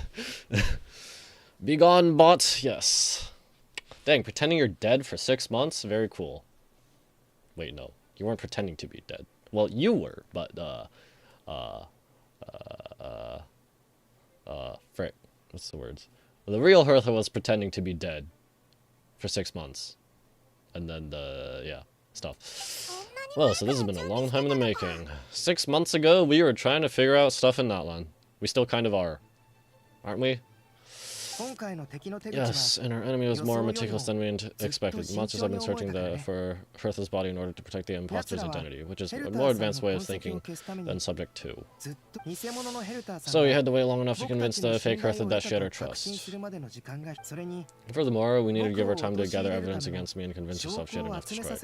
Be gone, bot! Yes. Dang, pretending you're dead for 6 months? Very cool. Wait, no. You weren't pretending to be dead. Well, you were, but, frick. What's the words? Well, the real Hertha was pretending to be dead for 6 months. And then, yeah, stuff. Well, so this has been a long time in the making. 6 months ago, we were trying to figure out stuff in Natlan. We still kind of are. Aren't we? Yes, and our enemy was more meticulous than we expected. The monsters have been searching for Hertha's body in order to protect the imposter's identity, which is a more advanced way of thinking than Subject 2. So we had to wait long enough to convince the fake Hertha that she had our trust. Furthermore, we needed to give her time to gather evidence against me and convince herself she had enough to strike.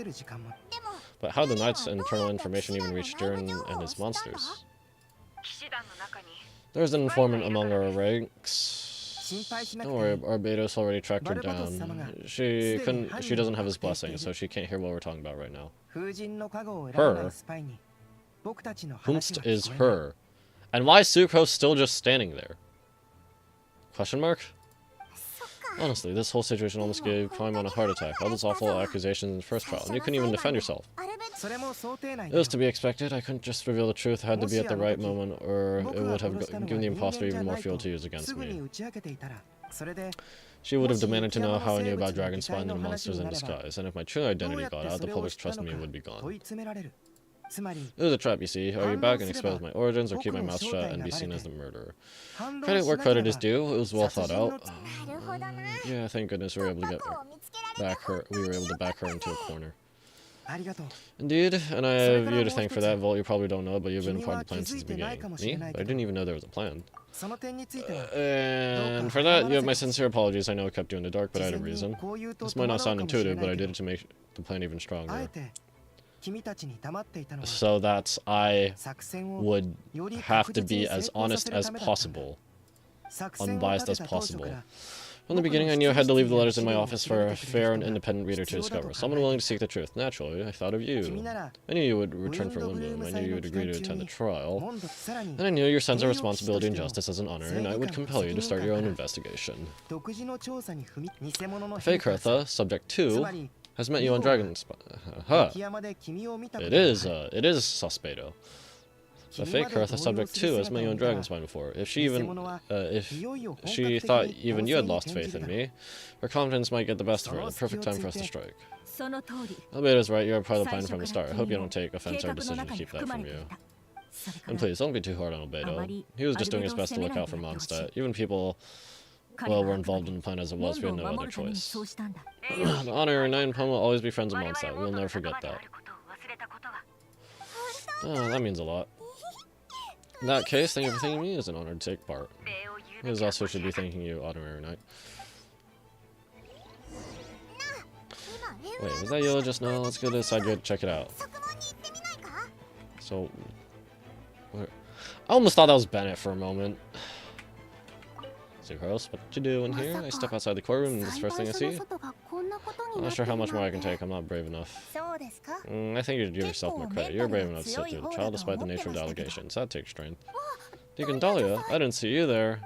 But how did the Knight's internal information even reach Durin and his monsters? There's an informant among our ranks. Don't worry, ALBEDO's already tracked her down. She doesn't have his blessing, so she can't hear what we're talking about right now. Her? Whomst is her? And why is Sucrose still just standing there? Question mark? Honestly, this whole situation almost gave Paimon a heart attack. All those awful accusations in the first trial, and you couldn't even defend yourself. It was to be expected. I couldn't just reveal the truth. It had to be at the right moment, or it would have given the imposter even more fuel to use against me. She would have demanded to know how I knew about Dragonspine and the monsters in disguise, and if my true identity got out, the public's trust in me would be gone. It was a trap, you see. Are you back and expose my origins, or keep my mouth shut and be seen as the murderer? Credit where credit is due. It was well thought out. Yeah, thank goodness we were able to back her into a corner. Indeed, and I have you to thank for that. Volt, you probably don't know, but you've been part of the plan since the beginning. Me? But I didn't even know there was a plan. And for that, you have my sincere apologies. I know it kept you in the dark, but I had a reason. This might not sound intuitive, but I did it to make the plan even stronger. So that I would have to be as honest as possible, unbiased as possible. From the beginning, I knew I had to leave the letters in my office for a fair and independent reader to discover. Someone willing to seek the truth. Naturally, I thought of you. I knew you would return for Limbo. I knew you would agree to attend the trial. And I knew your sense of responsibility and justice as an honorary knight would compel you to start your own investigation. Fake Hertha, Subject 2, has met you on Dragonspine. It is Suspado. The fake Hertha, Subject 2, has met you on Dragonspine before. If she thought even you had lost faith in me, her confidence might get the best of her. The perfect time for us to strike. ALBEDO's right, you're part of the plan from the start. I hope you don't take offense at our decision to keep that from you. And please, don't be too hard on ALBEDO. He was just doing his best to look out for Mondstadt. Even people, well, were involved in the plan as it was, we had no other choice. The honorary knight and Pum will always be friends of Mondstadt. We'll never forget that. Oh, that means a lot. In that case, thank you for thanking me. It's an honor to take part. It is also should be thanking you, Honorary Knight. Wait, was that yellow just now? Let's go to the side gate, check it out. So, where? I almost thought that was Bennett for a moment. Sucrose, what you doing here? I step outside the courtroom and this is the first thing I see. I'm not sure how much more I can take. I'm not brave enough. I think you should give yourself more credit. You're brave enough to sit through the trial despite the nature of the allegations. That takes strength. Deacon Dahlia, I didn't see you there.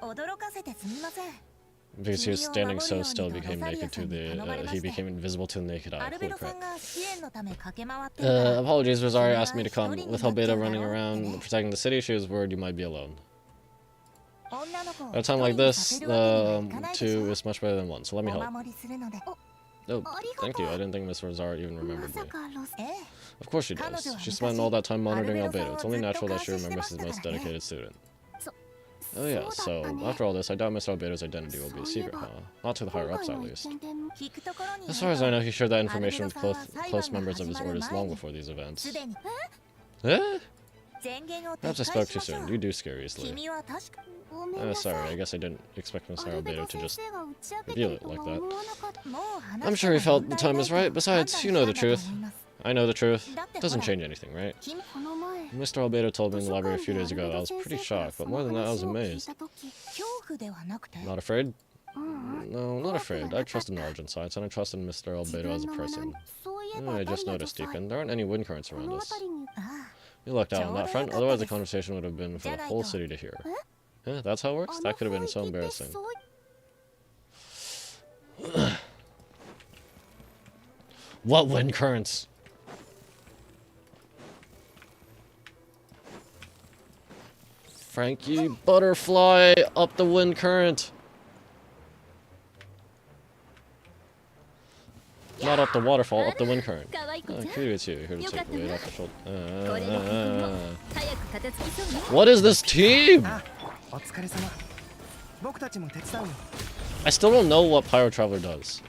Because he was standing so still, he became naked to the. He became invisible to the naked eye. Holy crap. Apologies, Rosaria asked me to come. With ALBEDO running around protecting the city, she was worried you might be alone. At a time like this, two is much better than one, so let me help. Oh, thank you. I didn't think Miss Rosaria even remembered me. Of course she does. She spent all that time monitoring ALBEDO. It's only natural that she remembers his most dedicated student. Oh yeah, so after all this, I doubt Mr. Albedo's identity will be a secret, huh? Not to the higher-ups, at least. As far as I know, he shared that information with close members of his orders long before these events. Eh? Perhaps I spoke too soon. You do scare easily. Sorry, I guess I didn't expect Mr. Albedo to just reveal it like that. I'm sure he felt the time is right. Besides, you know the truth. I know the truth. Doesn't change anything, right? Mr. Albedo told me in the library a few days ago. I was pretty shocked, but more than that, I was amazed. Not afraid? No, not afraid. I trust in knowledge and science, and I trust in Mr. Albedo as a person. I just noticed, Deacon, there aren't any wind currents around us. You lucked out on that front, otherwise the conversation would have been for the whole city to hear. Yeah, that's how it works? That could have been so embarrassing. What wind currents? Frankie, butterfly up the wind current. Not up the waterfall, up the wind current. Curious you, here to take the weight off the shoulder. What is this team? I still don't know what Pyro Traveler does.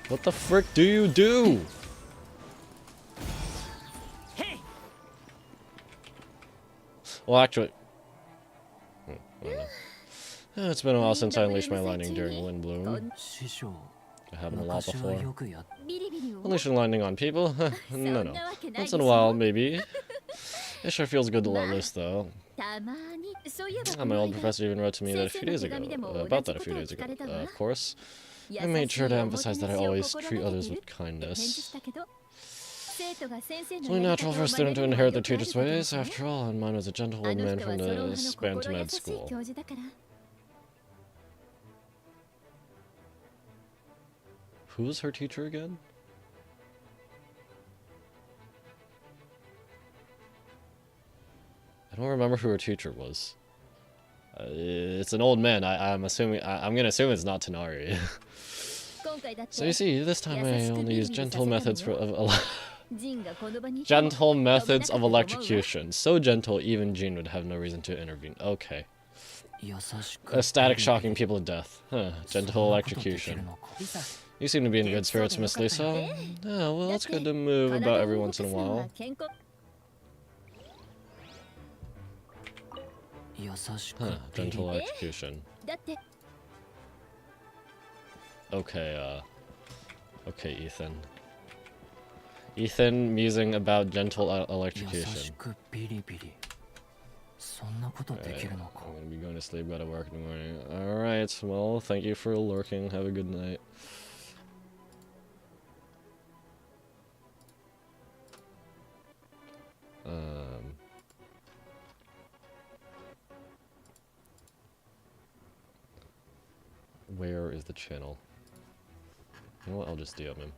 What the frick do you do? Well, actually, I don't know. It's been a while since I unleashed my lightning during Wind Bloom. It happened a lot before. Unleashing lightning on people? No. Once in a while, maybe. It sure feels good to let loose, though. My old professor even wrote to me that a few days ago. Of course. I made sure to emphasize that I always treat others with kindness. It's only natural for a student to inherit their teacher's ways, after all, and mine was a gentle old man from the Span to Med school. Who's her teacher again? I don't remember who her teacher was. It's an old man. I'm assuming. I'm gonna assume it's not Tanari. So you see, this time I only use gentle methods gentle methods of electrocution. So gentle, even Jean would have no reason to intervene. Okay. Static shocking people to death. Huh. Gentle electrocution. You seem to be in good spirits, Miss Lisa. Oh, well, it's good to move about every once in a while. Huh. Gentle electrocution. Okay, okay, Ethan. Ethan musing about gentle electrocution. Right, I'm gonna be going to sleep, gotta work in the morning. Alright, well, thank you for lurking. Have a good night. Where is the channel? You know what, I'll just DM him.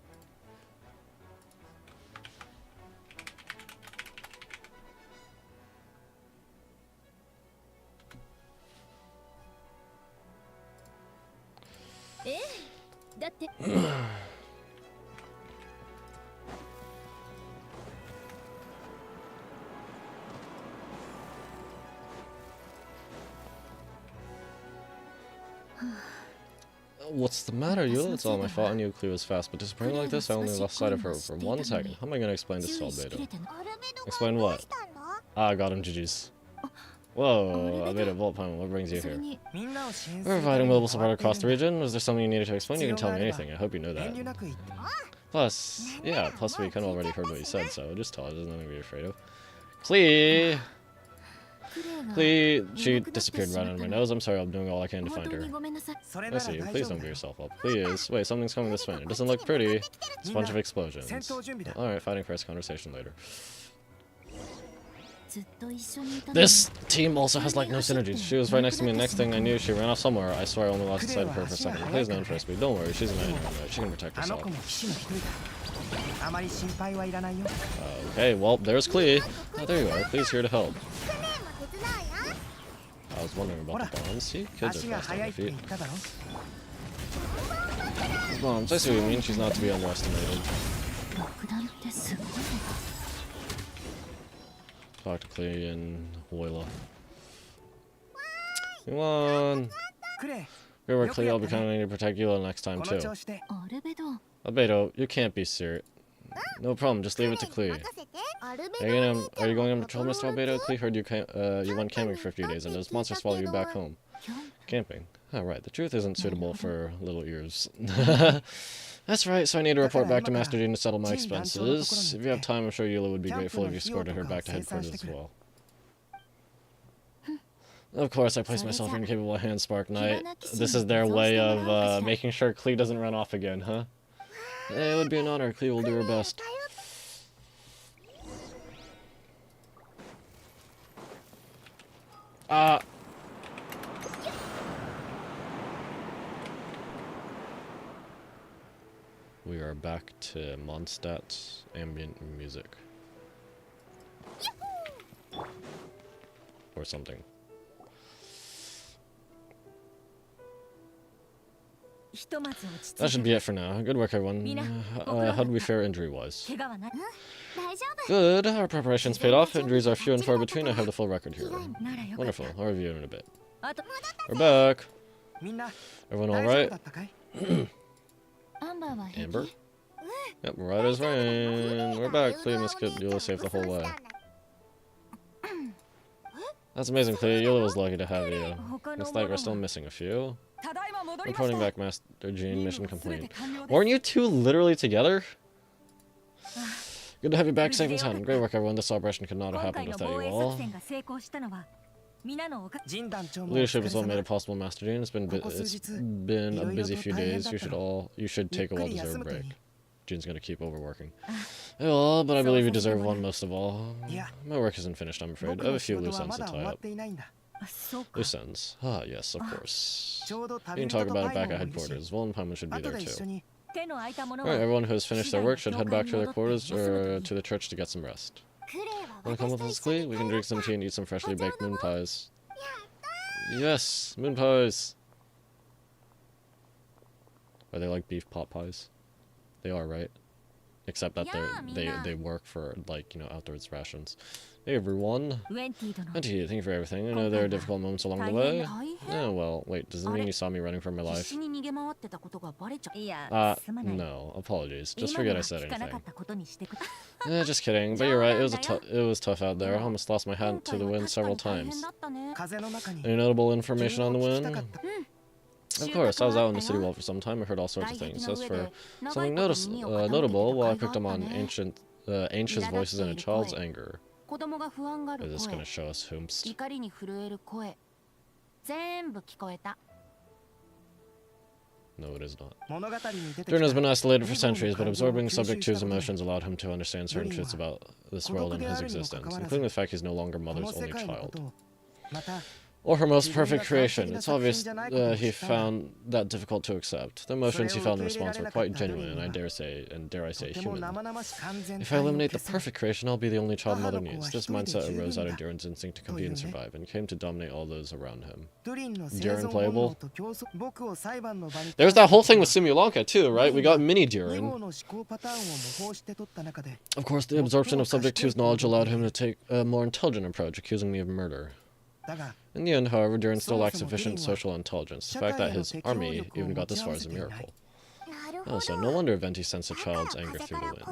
What's the matter, Yule? It's all my fault. I knew Cleo was fast, but disappointing like this, I only lost sight of her for 1 second. How am I gonna explain this to Albedo? Explain what? Ah, got him, GG's. Whoa, Albedo, Volt Pine, what brings you here? We're providing mobile support across the region. Was there something you needed to explain? You can tell me anything. I hope you know that. Plus we kind of already heard what you said, so just tell us. There's nothing to be afraid of. Clee! She disappeared right under my nose. I'm sorry, I'm doing all I can to find her. I see. Please don't beat yourself up. Please. Wait, something's coming this way. It doesn't look pretty. It's a bunch of explosions. Alright, fighting first, conversation later. This team also has like no synergies. She was right next to me, and next thing I knew, she ran off somewhere. I swear I only lost sight of her for a second. Please don't trust me. Don't worry, she's an enemy. She can protect herself. Okay, well, there's Clee. Oh, there you are. Please here to help. I was wondering about the bones. See, kids are fast on their feet. bombs. I see what you mean. She's not to be underestimated. Talk to Klee and Hoyla. Come on. Great work, Klee. I'll be counting to protect you next time, too. Albedo, you can't be serious. No problem, just leave it to Klee. Are you going on patrol, Mr. Albedo? Klee heard you went camping for a few days, and those monsters followed you back home. Camping? Oh, right. The truth isn't suitable for little ears. That's right, so I need to report back to Master Jean to settle my expenses. If you have time, I'm sure Eula would be grateful if you escorted her back to headquarters as well. Of course, I place myself in capable hands, Spark Knight. This is their way of making sure Klee doesn't run off again, huh? It would be an honor. Klee will do her best. We are back to Mondstadt's ambient music. Or something. That should be it for now. Good work, everyone. How did we fare injury-wise? Good. Our preparations paid off. Injuries are few and far between. I have the full record here. Wonderful. I'll review it in a bit. We're back. Everyone alright? Amber? Yep, right as rain. We're back. Klee and Miss Kip, Eula safe the whole way. That's amazing, Klee. Eula was lucky to have you. Looks like we're still missing a few. Reporting back, Master Jean. Mission complete. Weren't you two literally together? Good to have you back safe and sound. Great work, everyone. This celebration could not have happened without you all. Leadership is what made it possible, Master Jean. It's been a busy few days. You should take a well-deserved break. Jean's gonna keep overworking. Well, but I believe you deserve one most of all. My work isn't finished, I'm afraid. I have a few loose ends to tie up. Loose ends. Ah, yes, of course. We can talk about it back at headquarters. Will and Paimon should be there too. Alright, everyone who has finished their work should head back to their quarters or to the church to get some rest. Wanna come with us, Klee? We can drink some tea and eat some freshly baked moon pies. Yes, moon pies! Are they like beef pot pies? They are, right? Except that they work for, like, you know, outdoors rations. Hey everyone. Venti, thank you for everything. I know there are difficult moments along the way. Oh well, wait, does it mean you saw me running for my life? No, apologies. Just forget I said anything. Just kidding, but you're right, it was tough out there. I almost lost my hat to the wind several times. Any notable information on the wind? Of course, I was out in the city wall for some time. I heard all sorts of things. As for something notable, well, I picked up on anxious voices and a child's anger. Is this going to show us whomst? No, it is not. Durin has been isolated for centuries, but absorbing Subject 2's emotions allowed him to understand certain truths about this world and his existence, including the fact he's no longer Mother's only child. Or her most perfect creation. It's obvious he found that difficult to accept. The emotions he felt in response were quite genuine, and dare I say, human. If I eliminate the perfect creation, I'll be the only child Mother needs. This mindset arose out of Durin's instinct to compete and survive, and came to dominate all those around him. Durin playable? There's that whole thing with Simulanka too, right? We got mini Durin. Of course, the absorption of Subject 2's knowledge allowed him to take a more intelligent approach, accusing me of murder. In the end, however, Durin still lacks sufficient social intelligence. The fact that his army even got this far is a miracle. Oh, so no wonder Venti sensed a child's anger through the wind.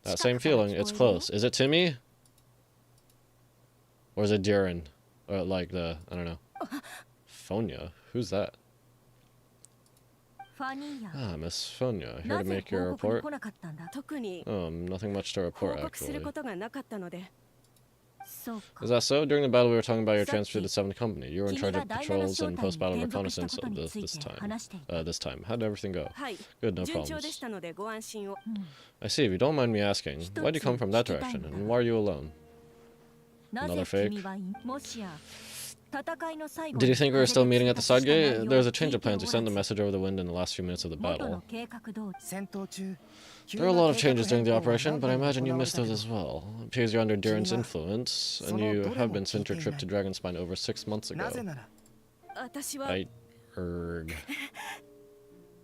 That same feeling, it's close. Is it Timmy? Or is it Durin? Or like the, I don't know. Fonya? Who's that? Ah, Miss Fonya, here to make your report? Nothing much to report, actually. Is that so? During the battle we were talking about your transfer to the 7th Company. You were in charge of patrols and post-battle reconnaissance this time. How did everything go? Good, no problems. I see, if you don't mind me asking, why'd you come from that direction, and why are you alone? Another fake? Did you think we were still meeting at the side gate? There was a change of plans. We sent the message over the wind in the last few minutes of the battle. There were a lot of changes during the operation, but I imagine you missed those as well. It appears you're under Durin's influence, and you have been since your trip to Dragonspine over 6 months ago.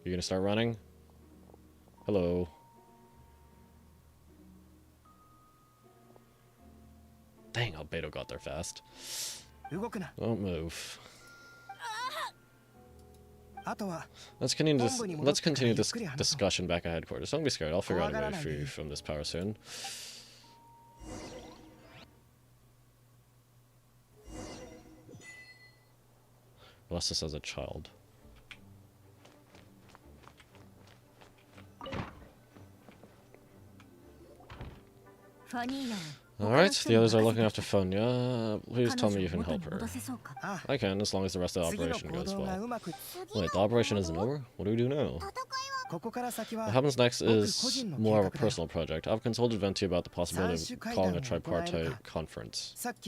You gonna start running? Hello. Dang, Albedo got there fast. Don't move. Let's continue this discussion back at headquarters. Don't be scared. I'll figure out a way for you from this power soon. Bless us as a child. Alright, the others are looking after Fonya. Please tell me you can help her. I can, as long as the rest of the operation goes well. Wait, the operation isn't over? What do we do now? What happens next is more of a personal project. I've consulted Venti about the possibility of calling a tripartite conference. With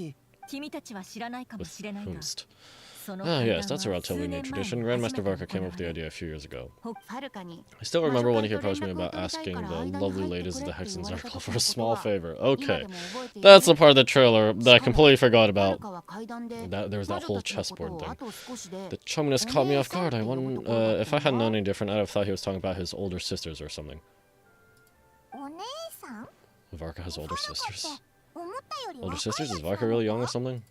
whomst. Ah, yes, that's a relatively new tradition. Grandmaster Varka came up with the idea a few years ago. I still remember when he approached me about asking the lovely ladies of the Hexen Circle for a small favor. Okay, that's the part of the trailer that I completely forgot about. There was that whole chessboard thing. The chumminess caught me off guard. If I hadn't known any different, I'd have thought he was talking about his older sisters or something. Varka has older sisters. Older sisters? Is Varka really young or something?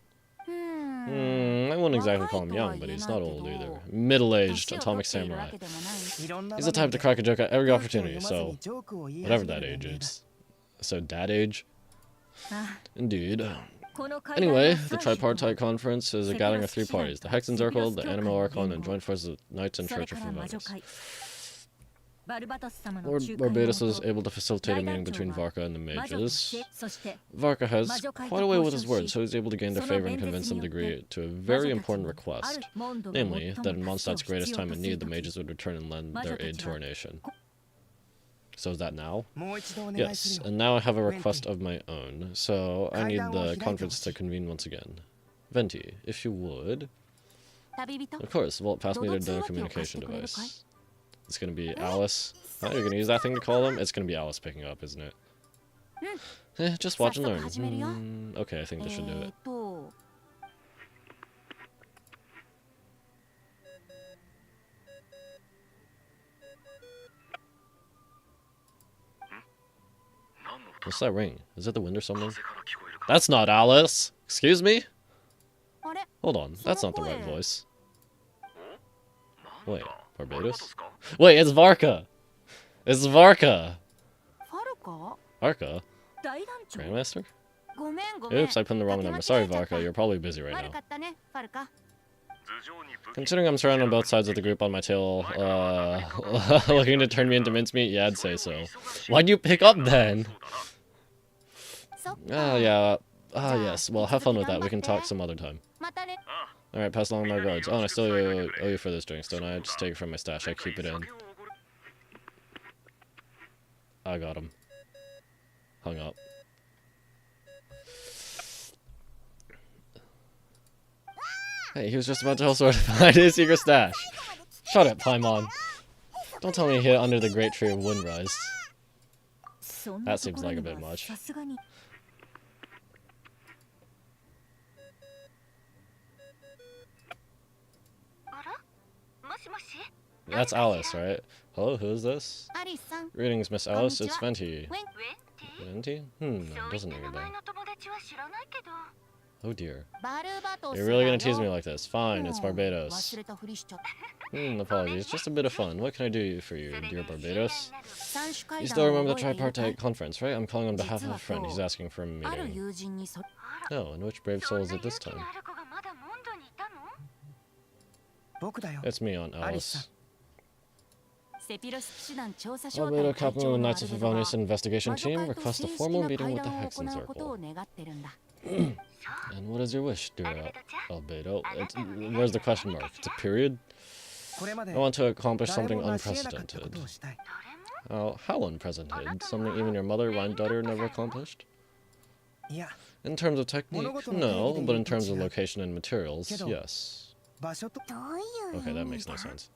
I wouldn't exactly call him young, but he's not old either. Middle-aged, atomic samurai. He's the type to crack a joke at every opportunity, so whatever that age is. So dad age? Indeed. Anyway, the tripartite conference is a gathering of 3 parties. The Hexen Circle, the Animo Archon, and joint forces of Knights and Church of Favonius. Lord Barbados was able to facilitate a meeting between Varka and the mages. Varka has quite a way with his words, so he's able to gain their favor and convince them to agree to a very important request. Namely, that in Mondstadt's greatest time of need, the mages would return and lend their aid to our nation. So is that now? Yes, and now I have a request of my own, so I need the conference to convene once again. Venti, if you would. Of course, Vault passed me their communication device. It's gonna be Alice. Oh, you're gonna use that thing to call them? It's gonna be Alice picking up, isn't it? Just watch and learn. Okay, I think this should do it. What's that ring? Is it the wind or something? That's not Alice! Excuse me? Hold on, that's not the right voice. Wait, Barbados? Wait, it's Varka! It's Varka! Varka? Grandmaster? Oops, I put in the wrong number. Sorry, Varka, you're probably busy right now. Considering I'm surrounded on both sides of the group on my tail, looking to turn me into mincemeat, yeah, I'd say so. Why'd you pick up then? Yeah. Yes. Well, have fun with that. We can talk some other time. Alright, pass along my regards. Oh, and I still owe you for this drinks, don't I? Just take it from my stash. I keep it in. I got him. Hung up. Hey, he was just about to tell Sword to find his secret stash. Shut up, Paimon. Don't tell me he hid under the great tree of Windrise. That seems like a bit much. That's Alice, right? Hello, who is this? Greetings, Miss Alice. It's Venti. Venti? Doesn't ring a bell. Oh dear. You're really gonna tease me like this? Fine, it's Barbados. Apologies. Just a bit of fun. What can I do for you, dear Barbados? You still remember the tripartite conference, right? I'm calling on behalf of a friend. He's asking for a meeting. Oh, and which brave soul is it this time? It's me, Aunt Alice. Albedo, captain of the Knights of Favonius investigation team, request a formal meeting with the Hexen Circle. And what is your wish, dear Albedo? Where's the question mark? It's a period? I want to accomplish something unprecedented. Oh, how unprecedented? Something even your mother, my daughter, never accomplished? In terms of technique, no, but in terms of location and materials, yes. Okay, that makes no sense.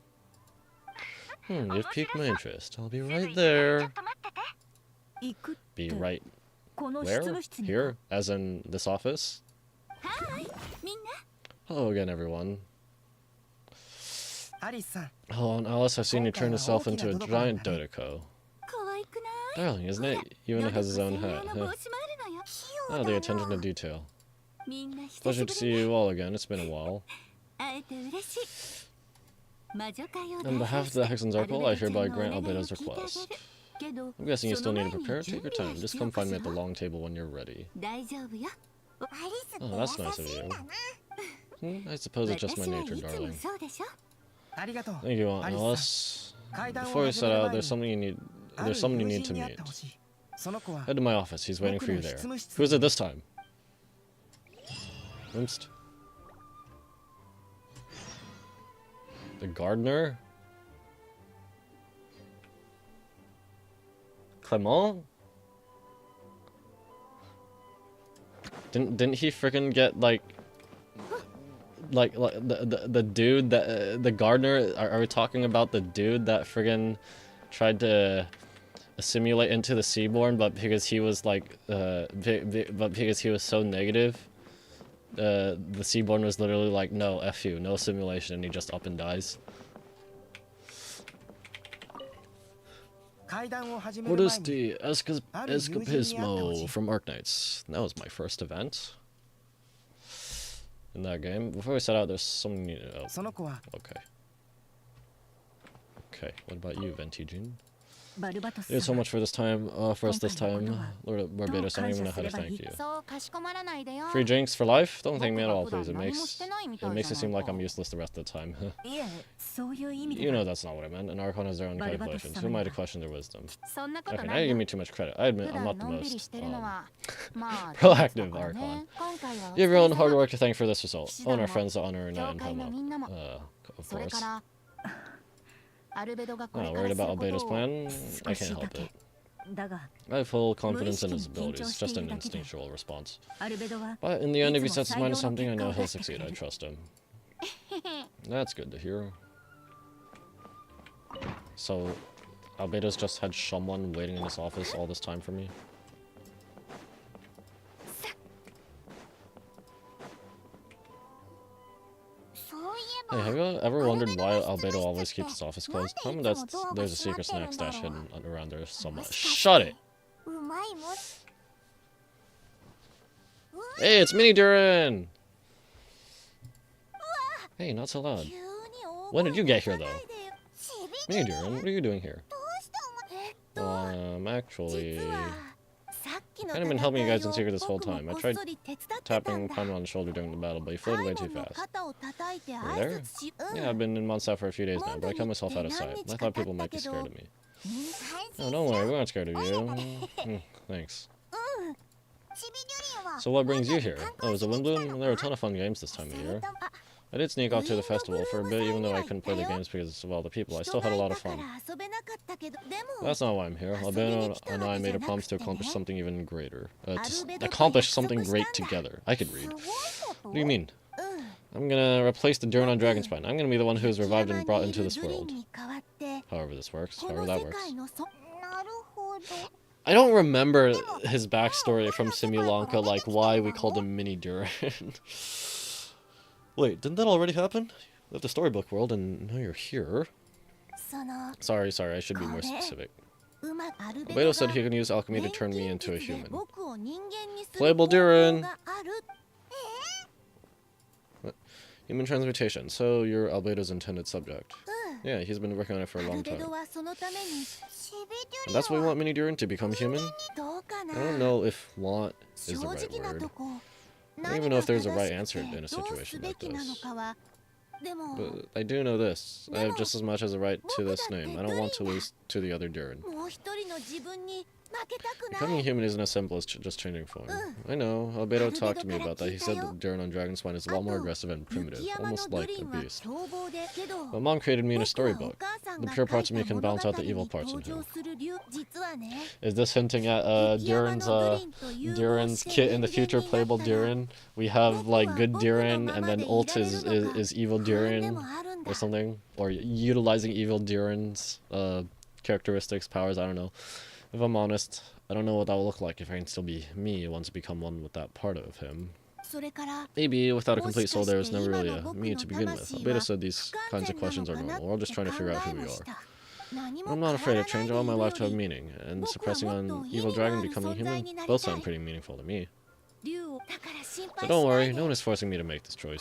You've piqued my interest. I'll be right there. Be right where? Here? As in this office? Hello again, everyone. Oh, and Alice, I've seen you turn yourself into a giant Dodoko. Darling, isn't it? Even has his own hat. Huh? Oh, the attention to detail. Pleasure to see you all again. It's been a while. On behalf of the Hexen's Oracle, I hereby grant Albedo's request. I'm guessing you still need to prepare. Take your time. Just come find me at the long table when you're ready. Oh, that's nice of you. I suppose it's just my nature, darling. Thank you, Aunt Alice. Before we set out, there's someone you need to meet. Head to my office. He's waiting for you there. Who is it this time? Wimst. The gardener? Clement? Didn't he freaking get like the dude that the gardener? Are we talking about the dude that friggin' tried to assimilate into the Seaborn, but because he was like but because he was so negative, the Seaborn was literally like, no, F you, no simulation, and he just up and dies. What is the Escapismo from Arknights? That was my first event in that game. Before we set out, there's something you know. Okay. Okay, what about you, Ventijin? You did so much for this time, for us this time. Lord Barbados, I don't even know how to thank you. Free drinks for life? Don't thank me at all, please. It makes it seem like I'm useless the rest of the time. You know that's not what I meant. An Archon has their own calculations. Who am I to question their wisdom? Okay, now you give me too much credit. I admit I'm not the most proactive Archon. You have your own hard work to thank for this result. Oh, and our friends, the honor and Pomo. Of course. Oh, worried about Albedo's plan? I can't help it. I have full confidence in his abilities, just an instinctual response. But in the end, if he sets his mind to something, I know he'll succeed. I trust him. That's good to hear. So, Albedo's just had someone waiting in his office all this time for me? Hey, have you ever wondered why Albedo always keeps his office closed? Tell me there's a secret snack stash hidden around there somewhere. Shut it! Hey, it's Mini Durin! Hey, not so loud. When did you get here, though? Mini Durin, what are you doing here? Actually... I haven't been helping you guys in secret this whole time. I tried tapping Paimon on the shoulder during the battle, but he floated way too fast. You there? Yeah, I've been in Mondstadt for a few days now, but I kept myself out of sight. I thought people might be scared of me. Oh, don't worry, we aren't scared of you. Thanks. So what brings you here? Oh, it was a Windbloom? There were a ton of fun games this time of year. I did sneak off to the festival for a bit, even though I couldn't play the games because of all the people. I still had a lot of fun. That's not why I'm here. Albedo and I made a promise to accomplish something even greater. To accomplish something great together. I could read. What do you mean? I'm gonna replace the Durin on Dragonspine. I'm gonna be the one who is revived and brought into this world. However this works. However that works. I don't remember his backstory from Simulanka, like why we called him Mini Durin. Wait, didn't that already happen? You left the storybook world and now you're here. Sorry, I should be more specific. Albedo said he can use alchemy to turn me into a human. Playable Durin! What? Human transmutation, so you're Albedo's intended subject. Yeah, he's been working on it for a long time. And that's why we want Mini Durin to become human? I don't know if want is the right word. I don't even know if there's a right answer in a situation like this. But I do know this. I have just as much as a right to this name. I don't want to lose to the other Durin. Becoming a human isn't as simple as just changing form. I know, Albedo talked to me about that. He said that Durin on Dragonspine is a lot more aggressive and primitive, almost like a beast. But Mom created me in a storybook. The pure parts of me can balance out the evil parts in him. Is this hinting at Durin's kit in the future, playable Durin? We have like good Durin, and then ult is evil Durin, or something? Or utilizing evil Durin's characteristics, powers, I don't know. If I'm honest, I don't know what that will look like if I can still be me once I become one with that part of him. Maybe without a complete soul there was never really a me to begin with. Albedo said these kinds of questions are normal. We're all just trying to figure out who we are. I'm not afraid of change. I want my life to have meaning. And suppressing on evil dragon becoming human both sound pretty meaningful to me. So don't worry, no one is forcing me to make this choice.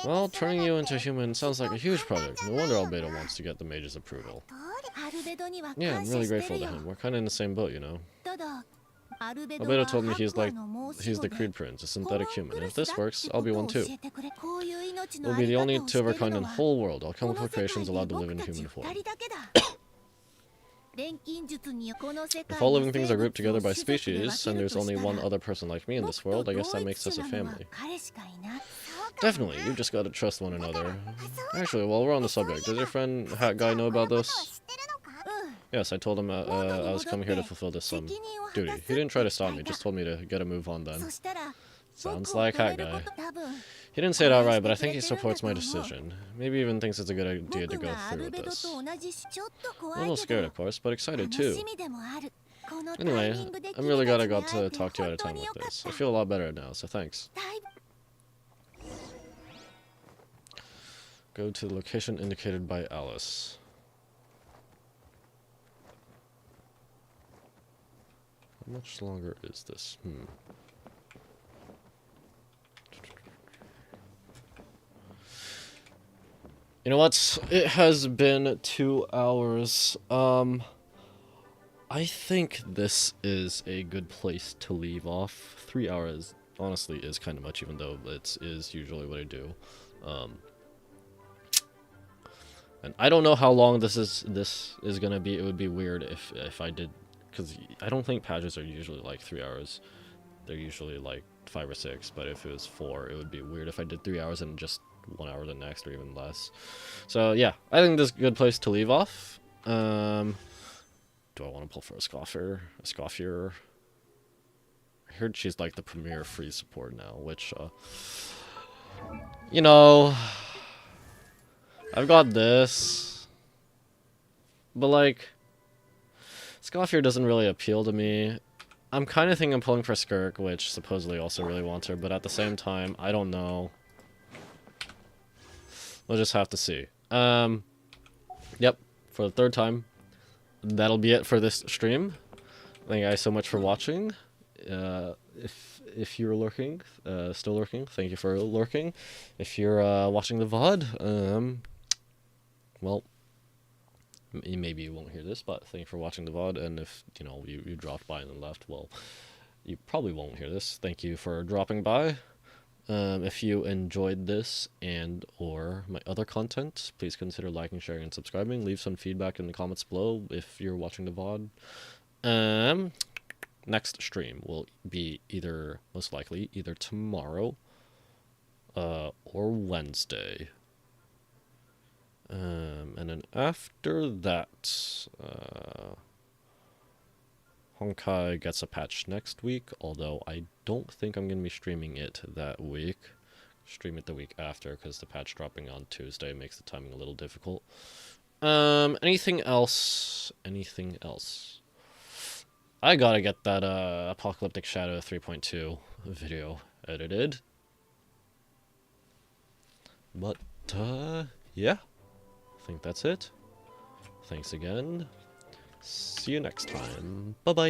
Well, turning you into a human sounds like a huge project. No wonder Albedo wants to get the mage's approval. Yeah, I'm really grateful to him. We're kinda in the same boat, you know. Albedo told me he's the Creed Prince, a synthetic human. And if this works, I'll be one too. We'll be the only two of our kind in the whole world. All chemical creations allowed to live in human form. If all living things are grouped together by species, and there's only one other person like me in this world, I guess that makes us a family. Definitely, you just gotta trust one another. Actually, while we're on the subject, does your friend Hat Guy know about this? Yes, I told him I was coming here to fulfill this duty. He didn't try to stop me, just told me to get a move on then. Sounds like Hat Guy. He didn't say it outright, but I think he supports my decision. Maybe even thinks it's a good idea to go through with this. I'm a little scared, of course, but excited too. Anyway, I'm really glad I got to talk to you at a time like this. I feel a lot better now, so thanks. Go to the location indicated by Alice. How much longer is this? You know what? It has been 2 hours. I think this is a good place to leave off. 3 hours, honestly, is kind of much, even though it is usually what I do. And I don't know how long this is gonna be. It would be weird if I did, because I don't think patches are usually like 3 hours. They're usually like 5 or 6. But if it was 4, it would be weird if I did 3 hours and just 1 hour the next, or even less. So yeah, I think this is a good place to leave off. Do I want to pull for a Scoffier? I heard she's like the premier free support now, which you know, I've got this, but like Scoffier doesn't really appeal to me. I'm kind of thinking I'm pulling for Skirk, which supposedly also really wants her, but at the same time, I don't know. We'll just have to see. Yep, for the 3rd time, that'll be it for this stream. Thank you guys so much for watching. If you're lurking, still lurking, thank you for lurking. If you're watching the VOD, well, maybe you won't hear this, but thank you for watching the VOD. And if you know you dropped by and then left, well, you probably won't hear this. Thank you for dropping by. If you enjoyed this and or my other content, please consider liking, sharing, and subscribing. Leave some feedback in the comments below if you're watching the VOD. Next stream will be most likely either tomorrow or Wednesday. And then after that, Honkai gets a patch next week, although I don't think I'm going to be streaming it that week. Stream it the week after, because the patch dropping on Tuesday makes the timing a little difficult. Anything else? Anything else? I gotta get that Apocalyptic Shadow 3.2 video edited. But, yeah. I think that's it. Thanks again. See you next time. Bye-bye!